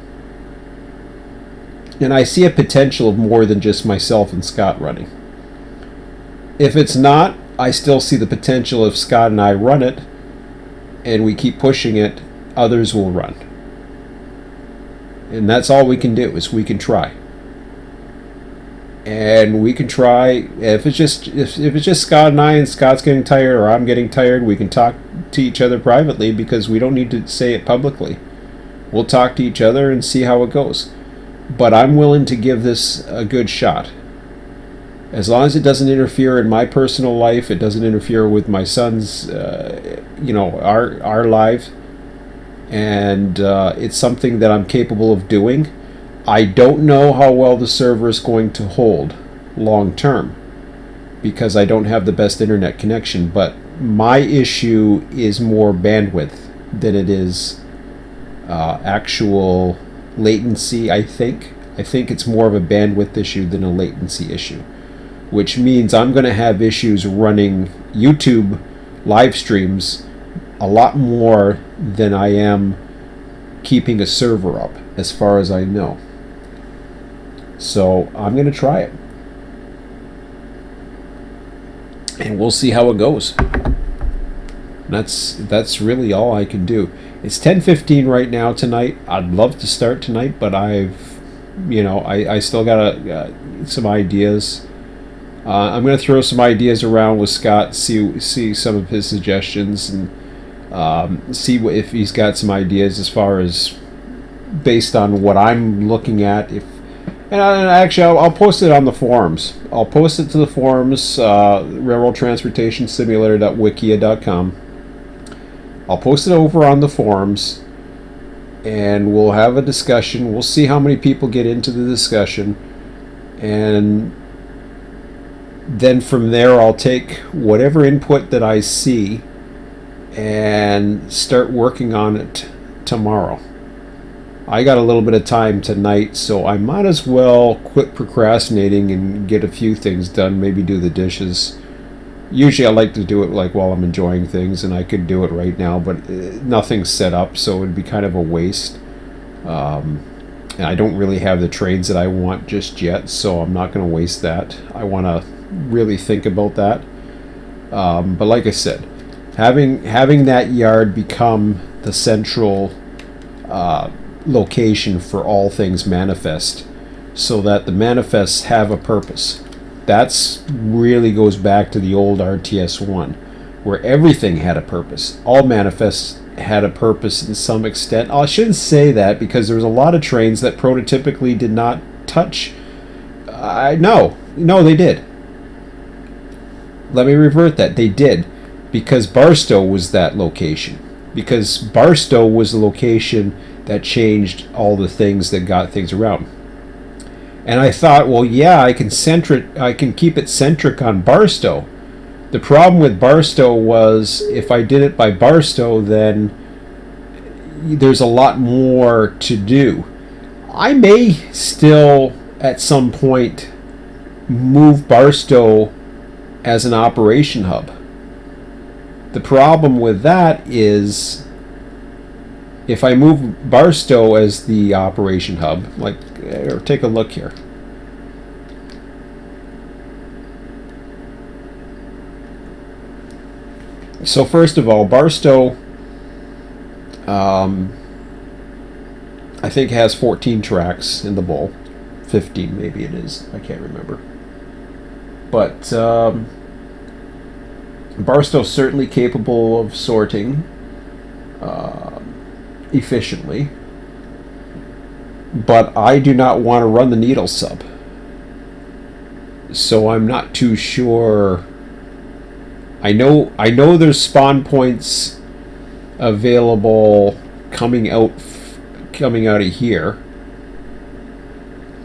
And I see a potential of more than just myself and Scott running. If it's not, I still see the potential if Scott and I run it and we keep pushing it, others will run. And that's all we can do, is we can try. And we can try, if it's just Scott and I, and Scott's getting tired or I'm getting tired, we can talk to each other privately, because we don't need to say it publicly. We'll talk to each other and see how it goes. But I'm willing to give this a good shot. As long as it doesn't interfere in my personal life, it doesn't interfere with my son's, our life, and it's something that I'm capable of doing. I don't know how well the server is going to hold long term, because I don't have the best internet connection, but my issue is more bandwidth than it is actual latency. I think it's more of a bandwidth issue than a latency issue, which means I'm going to have issues running YouTube live streams a lot more than I am keeping a server up, as far as I know. So I'm going to try it, and we'll see how it goes. That's really all I can do. It's 10:15 right now tonight. I'd love to start tonight, but I still got some ideas. I'm going to throw some ideas around with Scott, see some of his suggestions, and see if he's got some ideas as far as based on what I'm looking at. Actually, I'll post it on the forums. I'll post it to the forums, railroadtransportationsimulator.wikia.com. I'll post it over on the forums, and we'll have a discussion. We'll see how many people get into the discussion, and then from there I'll take whatever input that I see and start working on it tomorrow. I got a little bit of time tonight, so I might as well quit procrastinating and get a few things done, maybe do the dishes. Usually I like to do it like while I'm enjoying things, and I could do it right now, but nothing's set up, so it would be kind of a waste. And I don't really have the trades that I want just yet, so I'm not going to waste that. I want to really think about that. But like I said, having that yard become the central location for all things manifest, so that the manifests have a purpose. That's really goes back to the old RTS 1, where everything had a purpose. All manifests had a purpose in some extent. I shouldn't say that, because there was a lot of trains that prototypically did not touch. No, they did. Let me revert that. They did, because Barstow was that location. Because Barstow was the location that changed all the things that got things around. And I thought, well, yeah, I can keep it centric on Barstow. The problem with Barstow was, if I did it by Barstow, then there's a lot more to do. I may still, at some point, move Barstow as an operation hub. The problem with that is, if I move Barstow as the operation hub, or take a look here. So first of all, Barstow, I think has 14 tracks in the bowl. 15 maybe it is. I can't remember. But Barstow's certainly capable of sorting efficiently, but I do not want to run the needle sub, so I'm not too sure. I know there's spawn points available coming out of here.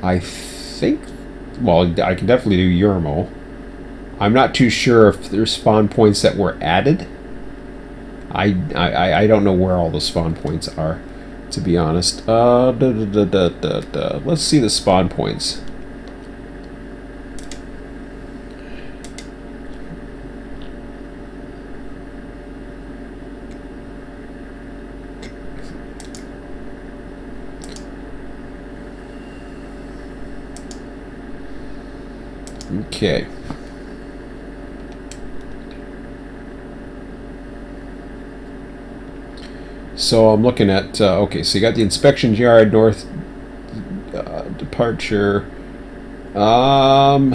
I think, well, I can definitely do Yermo. I'm not too sure if there's spawn points that were added. I don't know where all the spawn points are, to be honest. Let's see the spawn points. Okay. So I'm looking at, okay, so you got the inspection yard, north departure. So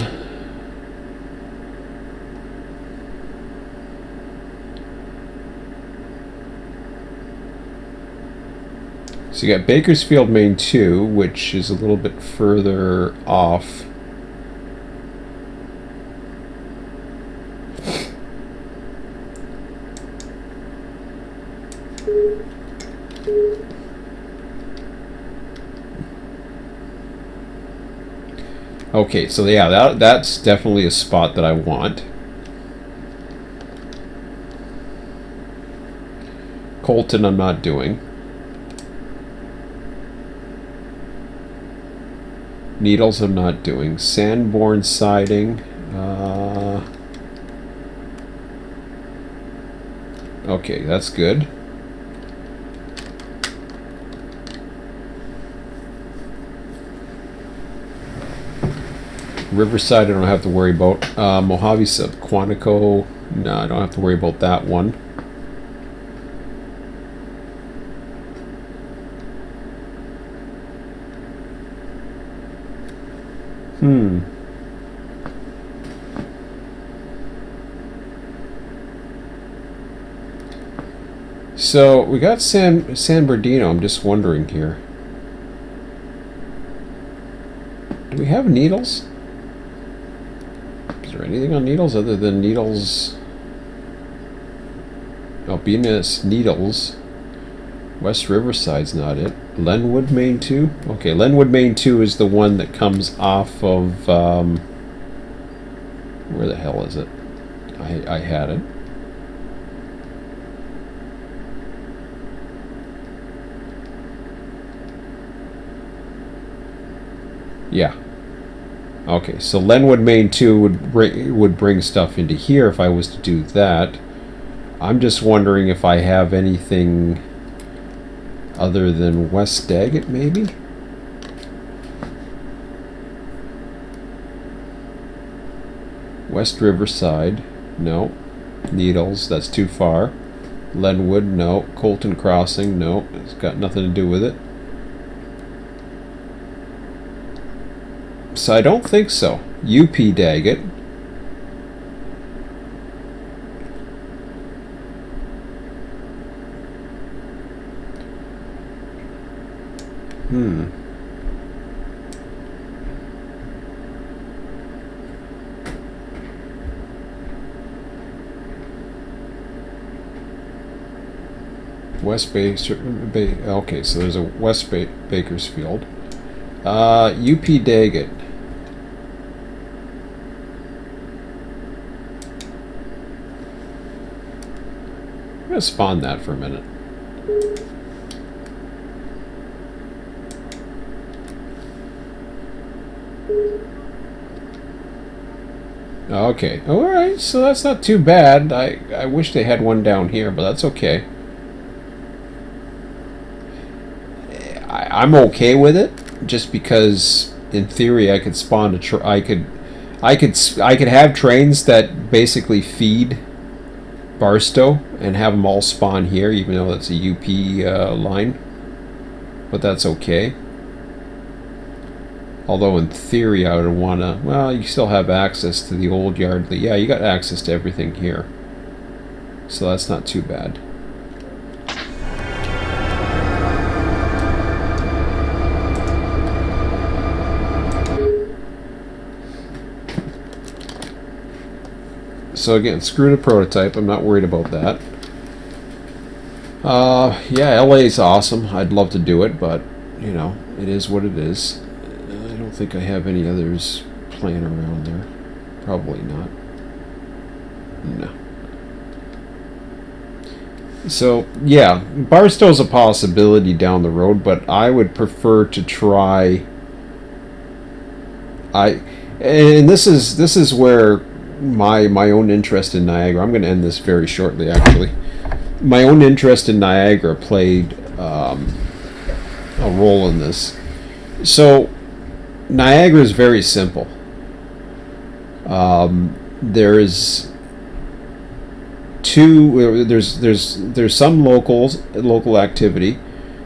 you got Bakersfield Main 2, which is a little bit further off. Okay, so yeah, that's definitely a spot that I want. Colton I'm not doing. Needles I'm not doing. Sanborn siding. Okay, that's good. Riverside I don't have to worry about. Mojave Sub Quantico, no, I don't have to worry about that one. So we got San Bernardino. I'm just wondering here. Do we have needles? Is there anything on needles other than needles? Albinas Needles. West Riverside's not it. Lenwood Main 2? Okay, Lenwood Main 2 is the one that comes off of, where the hell is it? I had it. Yeah. Okay, so Lenwood Main 2 would bring stuff into here if I was to do that. I'm just wondering if I have anything other than West Daggett, maybe? West Riverside, no. Needles, that's too far. Lenwood, no. Colton Crossing, no. It's got nothing to do with it. So I don't think so. UP Daggett. West Bay, okay, so there's a West Bay, Bakersfield. UP Daggett. I'm gonna spawn that for a minute. Okay, alright, so that's not too bad. I wish they had one down here, but that's okay. I'm okay with it, just because in theory I could spawn I could have trains that basically feed Barstow and have them all spawn here, even though that's a UP line. But that's okay. Although in theory I would want to, well, you still have access to the old yard. Yeah, you got access to everything here. So that's not too bad. So again, screw the prototype. I'm not worried about that. Yeah, LA is awesome. I'd love to do it, but, you know, it is what it is. I don't think I have any others playing around there. Probably not. No. So, yeah, Barstow's a possibility down the road, but I would prefer to try... And this is where my own interest in Niagara... I'm going to end this very shortly, actually. My own interest in Niagara played a role in this. So, Niagara is very simple. There's some local activity.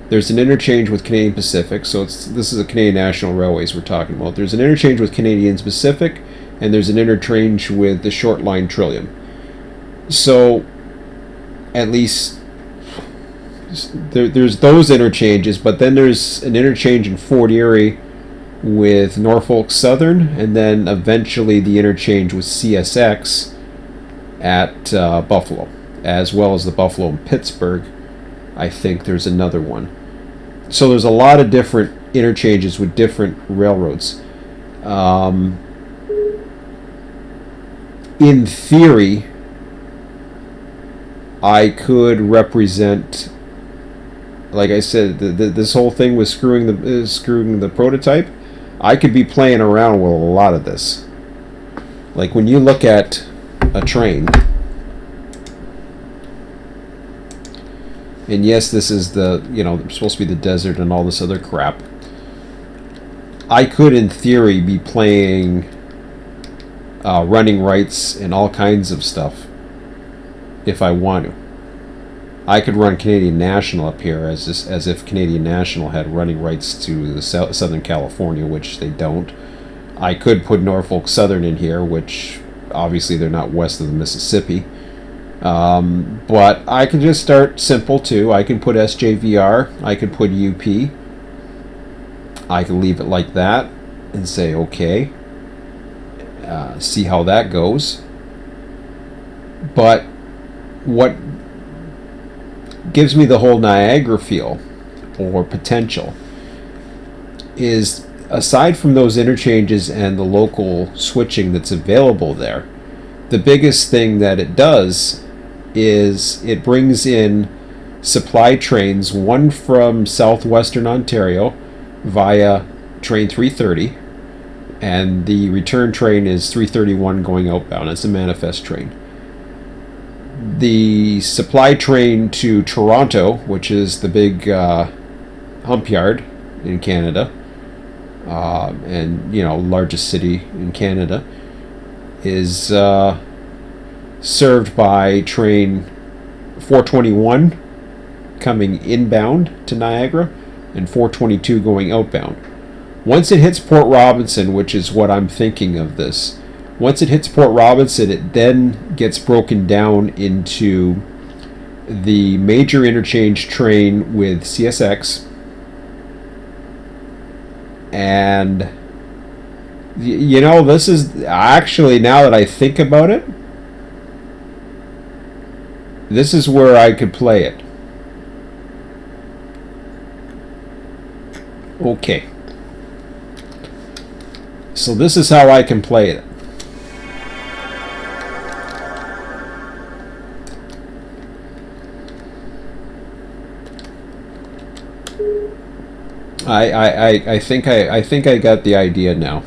There's an interchange with Canadian Pacific, so this is a Canadian National Railways we're talking about. There's an interchange with Canadian Pacific, and there's an interchange with the short line Trillium. So, at least there's those interchanges, but then there's an interchange in Fort Erie with Norfolk Southern, and then eventually the interchange with CSX at Buffalo, as well as the Buffalo and Pittsburgh. I think there's another one. So there's a lot of different interchanges with different railroads. In theory, I could represent like I said, this whole thing with screwing the prototype, I could be playing around with a lot of this. Like when you look at a train, and yes, this is the, you know, supposed to be the desert and all this other crap. I could, in theory, be playing running rights and all kinds of stuff if I want to. I could run Canadian National up here as if Canadian National had running rights to the Southern California, which they don't. I could put Norfolk Southern in here, which obviously they're not west of the Mississippi. But I can just start simple too. I can put SJVR, I can put UP. I can leave it like that and say okay. See how that goes. But what gives me the whole Niagara feel or potential is, aside from those interchanges and the local switching that's available there, the biggest thing that it does is it brings in supply trains, one from southwestern Ontario via train 330, and the return train is 331 going outbound. It's a manifest train. The supply train to Toronto, which is the big hump yard in Canada, and you know, largest city in Canada, is served by train 421 coming inbound to Niagara and 422 going outbound. Once it hits Port Robinson, which is what I'm thinking of this, once it hits Port Robinson, it then gets broken down into the major interchange train with CSX, and you know, this is actually, now that I think about it, this is where I could play it. Okay. So this is how I can play it. I think I got the idea now.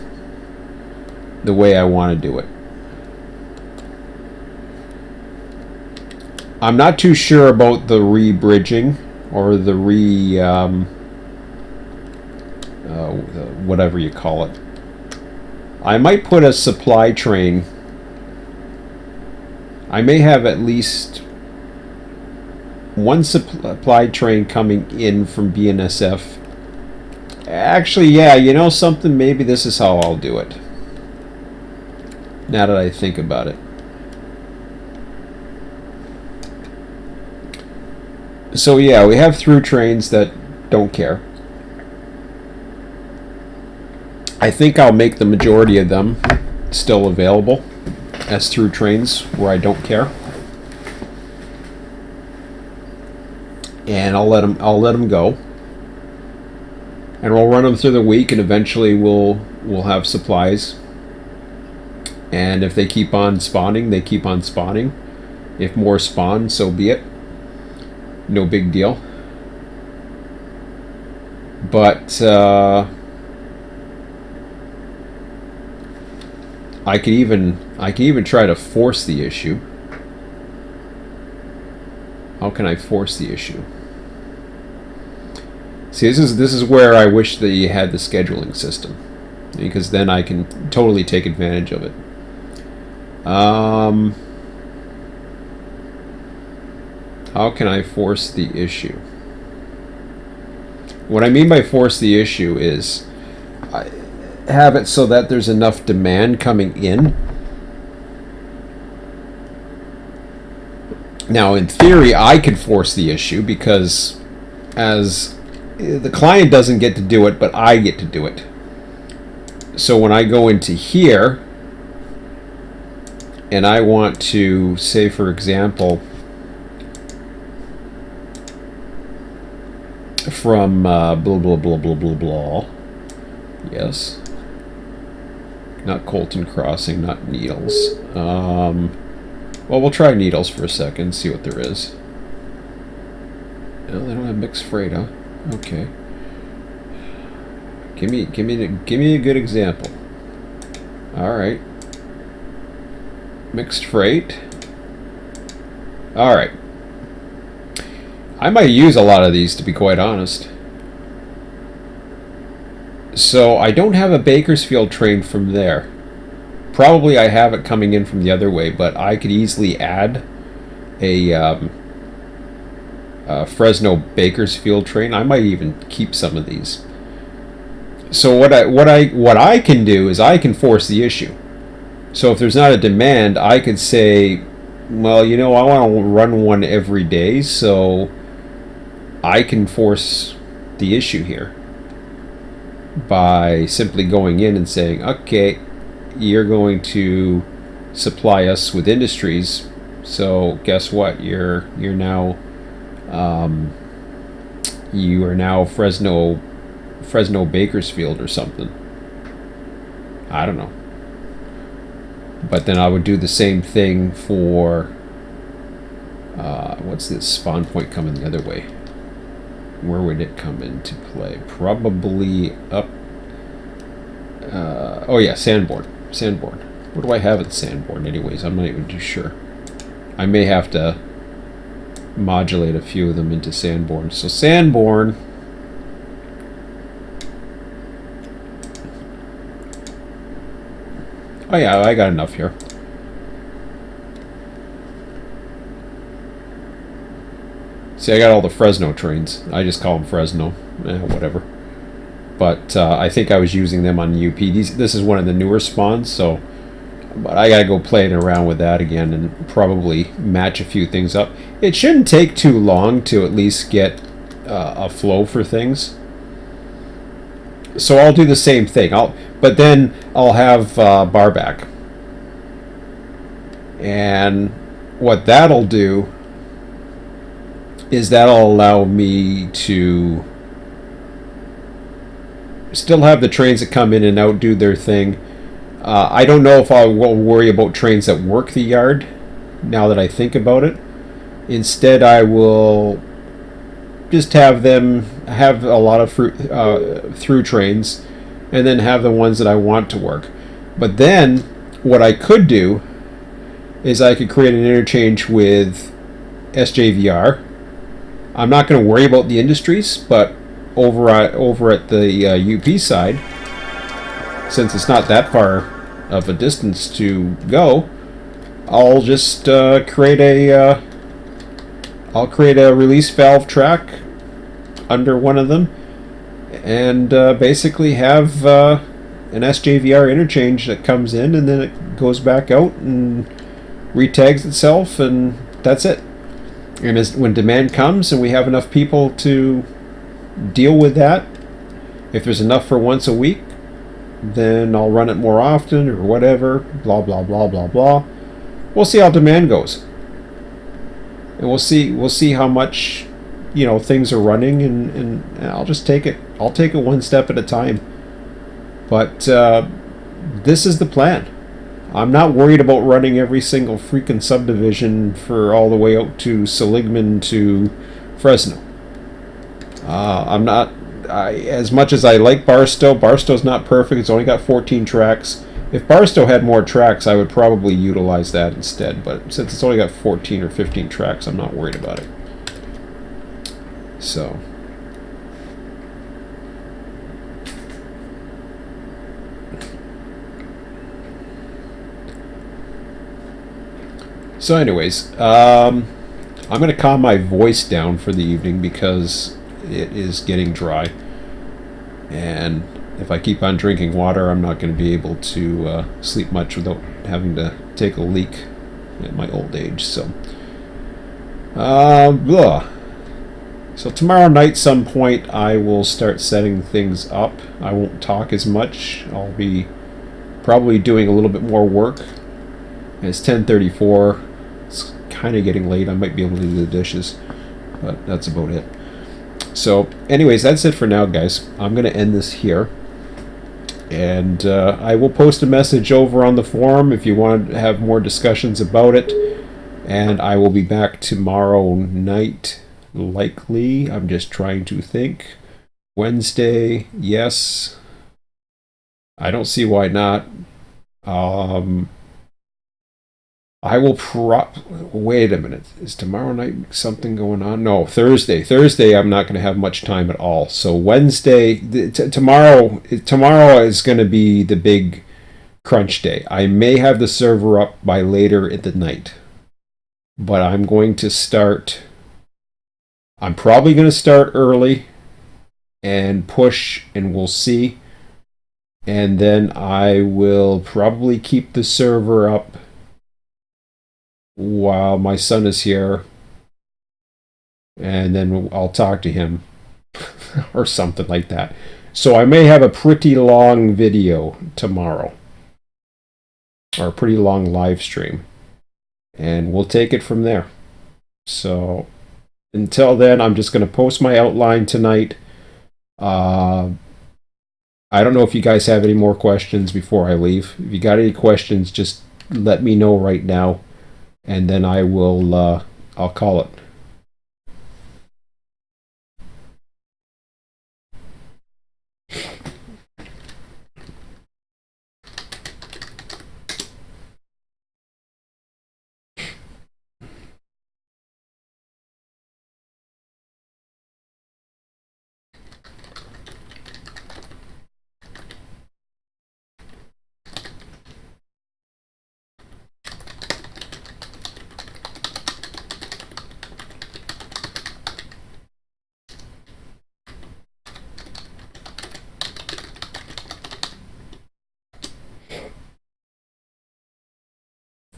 The way I want to do it. I'm not too sure about the re-bridging or the whatever you call it. I might put a supply train. I may have at least one supply train coming in from BNSF. Actually, yeah, you know something? Maybe this is how I'll do it. Now that I think about it. So yeah, we have through trains that don't care. I think I'll make the majority of them still available as through trains where I don't care. And I'll let them go. And we'll run them through the week, and eventually we'll have supplies. And if they keep on spawning, they keep on spawning. If more spawn, so be it. No big deal. But I could even try to force the issue. How can I force the issue? See, this is where I wish that you had the scheduling system, because then I can totally take advantage of it. How can I force the issue? What I mean by force the issue is have it so that there's enough demand coming in. Now, in theory, I could force the issue, because as the client doesn't get to do it, but I get to do it. So when I go into here and I want to say, for example, from blah blah blah blah blah blah, yes, not Colton Crossing, not Needles. Well, we'll try Needles for a second, see what there is. No, they don't have mixed freight, huh? Okay. Give me a good example. All right. Mixed freight. All right. I might use a lot of these, to be quite honest. So I don't have a Bakersfield train from there. Probably I have it coming in from the other way, but I could easily add a Fresno Bakersfield train. I might even keep some of these. So what I can do is I can force the issue. So if there's not a demand, I could say, well, you know, I want to run one every day, so I can force the issue here by simply going in and saying, okay, you're going to supply us with industries, so guess what? You are now Fresno Bakersfield or something. I don't know. But then I would do the same thing for what's this spawn point coming the other way? Where would it come into play? Probably up. Oh yeah, Sanborn. What do I have at Sanborn anyways? I'm not even too sure. I may have to modulate a few of them into Sanborn. So Sanborn. Oh yeah, I got enough here. See, I got all the Fresno trains. I just call them Fresno. Whatever. But I think I was using them on UP. This is one of the newer spawns, so... But I gotta go playing around with that again and probably match a few things up. It shouldn't take too long to at least get a flow for things. So I'll do the same thing. But then I'll have barback. And what that'll do is that'll allow me to still have the trains that come in and out do their thing. I don't know if I will worry about trains that work the yard now that I think about it. Instead, I will just have them have a lot of through trains and then have the ones that I want to work. But then what I could do is I could create an interchange with SJVR. I'm not going to worry about the industries, but over at the UP side, since it's not that far of a distance to go, I'll just create a release valve track under one of them, and basically have an SJVR interchange that comes in and then it goes back out and retags itself, and that's it. And when demand comes and we have enough people to deal with that, if there's enough for once a week, then I'll run it more often or whatever, blah blah blah blah blah. We'll see how demand goes, and we'll see how much, you know, things are running, and I'll just take it one step at a time. But this is the plan. I'm not worried about running every single freaking subdivision for all the way out to Seligman to Fresno. I'm not. As much as I like Barstow's not perfect. It's only got 14 tracks. If Barstow had more tracks, I would probably utilize that instead. But since it's only got 14 or 15 tracks, I'm not worried about it. So. So anyways, I'm going to calm my voice down for the evening because it is getting dry, and if I keep on drinking water, I'm not going to be able to sleep much without having to take a leak at my old age. So so tomorrow night some point I will start setting things up. I won't talk as much. I'll be probably doing a little bit more work. It's 10:34. It's kind of getting late. I might be able to do the dishes, but that's about it. So anyways, that's it for now, guys. I'm going to end this here, and I will post a message over on the forum if you want to have more discussions about it, and I will be back tomorrow night likely. I'm just trying to think. Wednesday, yes. I don't see why not. I will wait a minute. Is tomorrow night something going on? No, Thursday. Thursday, I'm not going to have much time at all. So Wednesday, tomorrow is going to be the big crunch day. I may have the server up by later in the night, but I'm going to start. I'm probably going to start early and push, and we'll see. And then I will probably keep the server up while my son is here, and then I'll talk to him or something like that. So I may have a pretty long video tomorrow, or a pretty long live stream, and we'll take it from there. So until then, I'm just going to post my outline tonight. I don't know if you guys have any more questions before I leave. If you got any questions, just let me know right now, and then I will I'll call it.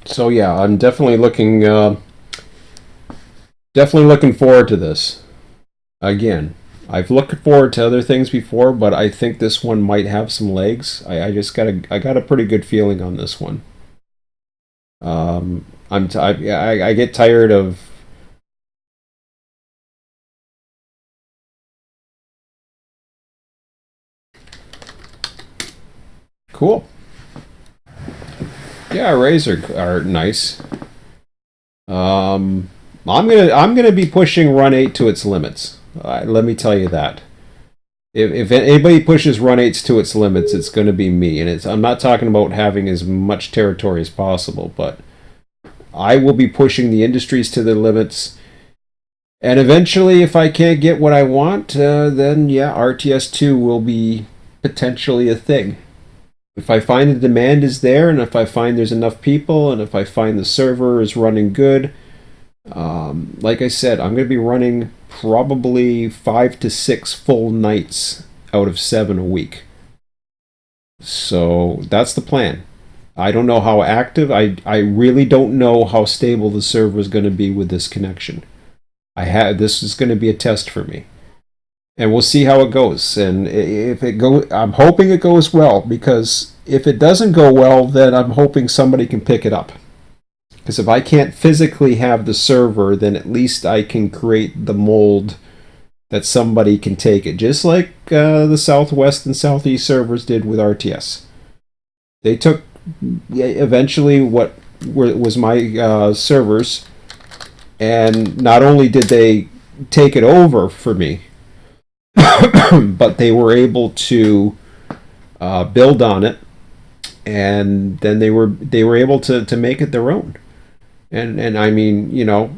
So yeah, I'm definitely looking forward to this. Again, I've looked forward to other things before, but I think this one might have some legs. I got a pretty good feeling on this one. I get tired of. Cool. Yeah, arrays are nice. I'm gonna be pushing Run8 to its limits. Let me tell you that. If anybody pushes Run8s to its limits, it's going to be me. And I'm not talking about having as much territory as possible, but I will be pushing the industries to their limits. And eventually, if I can't get what I want, then yeah, RTS2 will be potentially a thing. If I find the demand is there, and if I find there's enough people, and if I find the server is running good, like I said, I'm going to be running probably 5 to 6 full nights out of 7 a week. So that's the plan. I don't know how active. I really don't know how stable the server is going to be with this connection. This is going to be a test for me, and we'll see how it goes. And if it goes, I'm hoping it goes well, because if it doesn't go well, then I'm hoping somebody can pick it up. Because if I can't physically have the server, then at least I can create the mold that somebody can take it. Just like the Southwest and Southeast servers did with RTS. They took eventually what was my servers, and not only did they take it over for me, but they were able to build on it, and then they were able to make it their own. And I mean, you know,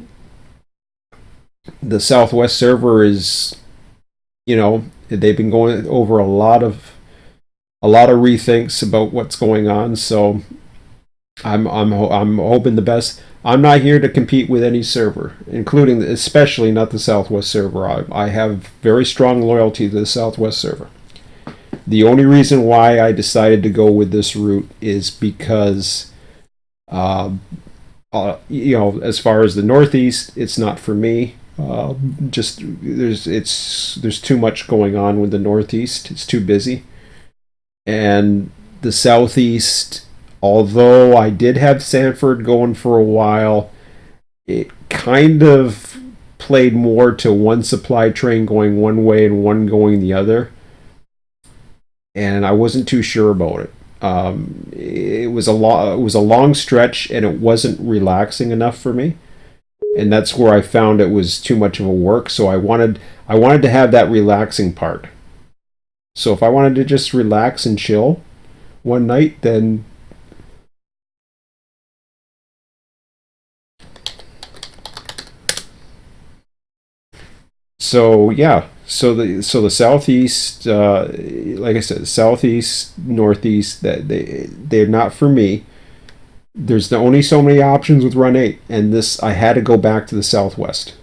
the Southwest server is, you know, they've been going over a lot of rethinks about what's going on. So I'm hoping the best. I'm not here to compete with any server, including, especially not the Southwest server. I have very strong loyalty to the Southwest server. The only reason why I decided to go with this route is because you know, as far as the Northeast, it's not for me. Just there's too much going on with the Northeast. It's too busy. And the Southeast, although I did have Sanford going for a while, it kind of played more to one supply train going one way and one going the other. And I wasn't too sure about it. It was a long stretch, and it wasn't relaxing enough for me. and that's where I found it was too much of a work. So I wanted to have that relaxing part. So if I wanted to just relax and chill one night, then so yeah. So the southeast, like I said, southeast, northeast, that they're not for me. There's only so many options with Run8, and this I had to go back to the southwest.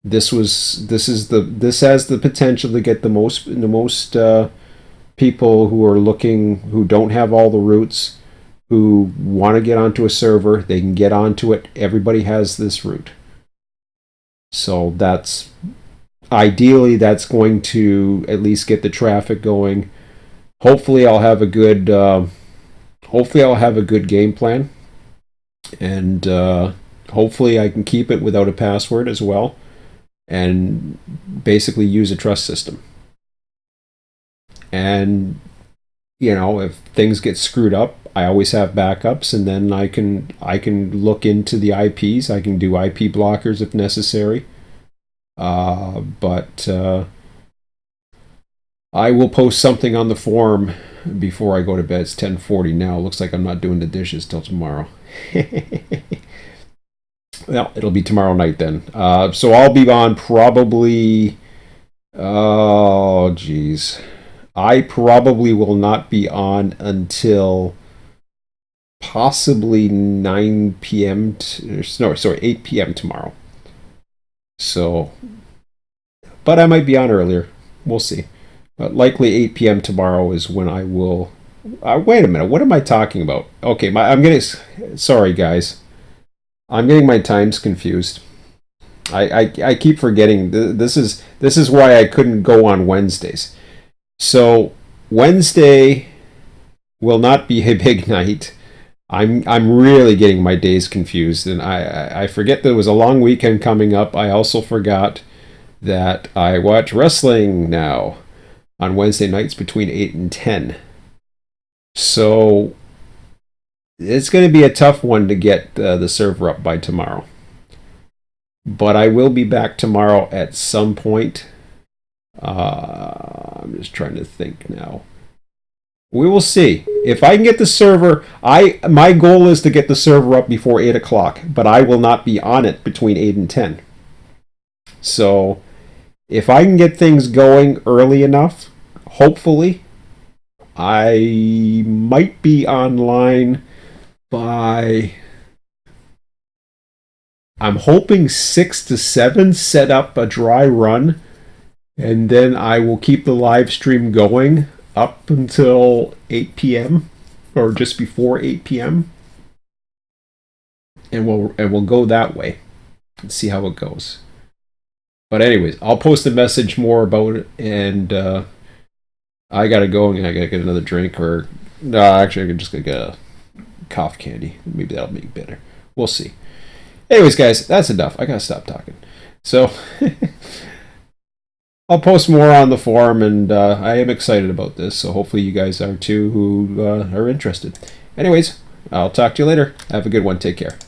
This has the potential to get the most people who are looking, who don't have all the routes, who want to get onto a server. They can get onto it. Everybody has this route. So that's ideally that's going to at least get the traffic going. Hopefully I'll have a good game plan, and hopefully I can keep it without a password as well, and basically use a trust system. And if things get screwed up, I always have backups, and then I can look into the IPs. I can do IP blockers if necessary. But I will post something on the forum before I go to bed. It's 10:40 now. It looks like I'm not doing the dishes till tomorrow. Well, it'll be tomorrow night then. So I'll be on probably. Oh, geez. I probably will not be on until possibly 9 p.m. No, sorry, 8 p.m. tomorrow. So, but I might be on earlier. We'll see. But likely 8 p.m. tomorrow is when I will. Wait a minute. What am I talking about? Okay, I'm getting. Sorry, guys. I'm getting my times confused. I keep forgetting. This is why I couldn't go on Wednesdays. So Wednesday will not be a big night. I'm really getting my days confused, and I forget there was a long weekend coming up. I also forgot that I watch wrestling now on Wednesday nights between 8 and 10. So it's going to be a tough one to get the server up by tomorrow. But I will be back tomorrow at some point. I'm just trying to think now. We will see. If I can get the server, my goal is to get the server up before 8 o'clock, but I will not be on it between 8 and 10. So if I can get things going early enough, hopefully, I might be online by, I'm hoping 6 to 7, set up a dry run, and then I will keep the live stream going up until 8 p.m. or just before 8 p.m. and we'll go that way and see how it goes. But anyways, I'll post a message more about it, and I gotta go and I gotta get another drink, or no, actually I can just go get a cough candy. Maybe that'll make it better. We'll see. Anyways, guys, that's enough. I gotta stop talking. So I'll post more on the forum, and I am excited about this, so hopefully you guys are too, who are interested. Anyways, I'll talk to you later. Have a good one. Take care.